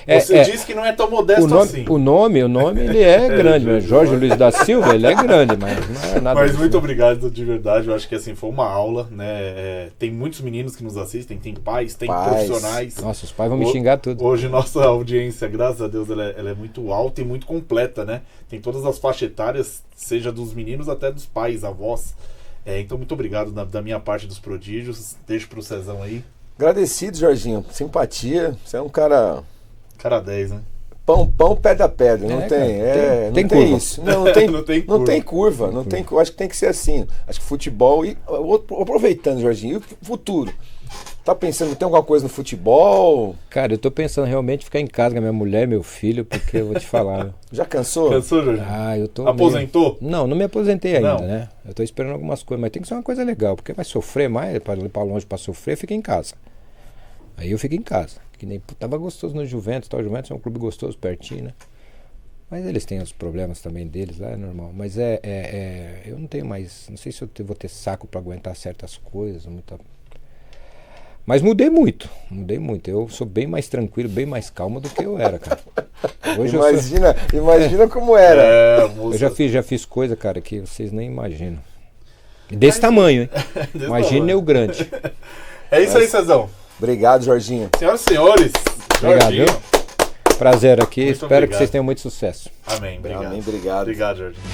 Speaker 1: você disse que não é tão modesto assim.
Speaker 3: O nome ele é grande, mas Jorge Luiz da Silva, ele é grande, mas não é nada.
Speaker 1: Mas muito obrigado de verdade, eu acho que assim, foi uma aula, né? Tem muitos meninos que nos assistem, tem pais, tem profissionais.
Speaker 3: Nossa, os pais vão me xingar tudo.
Speaker 1: Hoje nossa audiência, graças a Deus, ela é muito alta e muito completa, né? Tem todas as faixas etárias, seja dos meninos até dos pais, avós. Então muito obrigado da minha parte dos Prodígios. Deixo pro Cezão aí.
Speaker 2: Agradecido, Jorginho. Simpatia. Você é um cara...
Speaker 1: Cara 10, né?
Speaker 2: Pão, pedra, pedra. Não tem
Speaker 3: curva.
Speaker 2: Isso. Não tem curva. Acho que tem que ser assim. Acho que futebol... Aproveitando, Jorginho, e o futuro? Tá pensando, tem alguma coisa no futebol?
Speaker 3: Cara, eu tô pensando realmente em ficar em casa com a minha mulher e meu filho, porque eu vou te falar.
Speaker 2: Já cansou?
Speaker 1: Cansou, Jorginho?
Speaker 3: Eu tô
Speaker 1: Aposentou?
Speaker 3: Não me aposentei ainda, né? Eu tô esperando algumas coisas, mas tem que ser uma coisa legal, porque vai sofrer mais, para ir pra longe pra sofrer, fica em casa. Aí eu fico em casa. Que nem tava gostoso no Juventus, o Juventus é um clube gostoso, pertinho, né? Mas eles têm os problemas também deles lá, é normal. Mas eu não tenho mais, não sei se eu vou ter saco pra aguentar certas coisas, Mas mudei muito. Eu sou bem mais tranquilo, bem mais calmo do que eu era, cara. Hoje
Speaker 2: imagina como era.
Speaker 3: Eu já fiz coisa, cara, que vocês nem imaginam. Desse tamanho, hein? Imagina eu grande.
Speaker 1: É isso aí, Cezão.
Speaker 2: Obrigado, Jorginho.
Speaker 1: Senhoras e senhores,
Speaker 3: obrigado, viu? Prazer aqui.
Speaker 1: Muito
Speaker 3: Espero
Speaker 1: obrigado.
Speaker 3: Que vocês tenham muito sucesso.
Speaker 1: Amém. Obrigado.
Speaker 2: Amém, obrigado.
Speaker 1: Obrigado, Jorginho.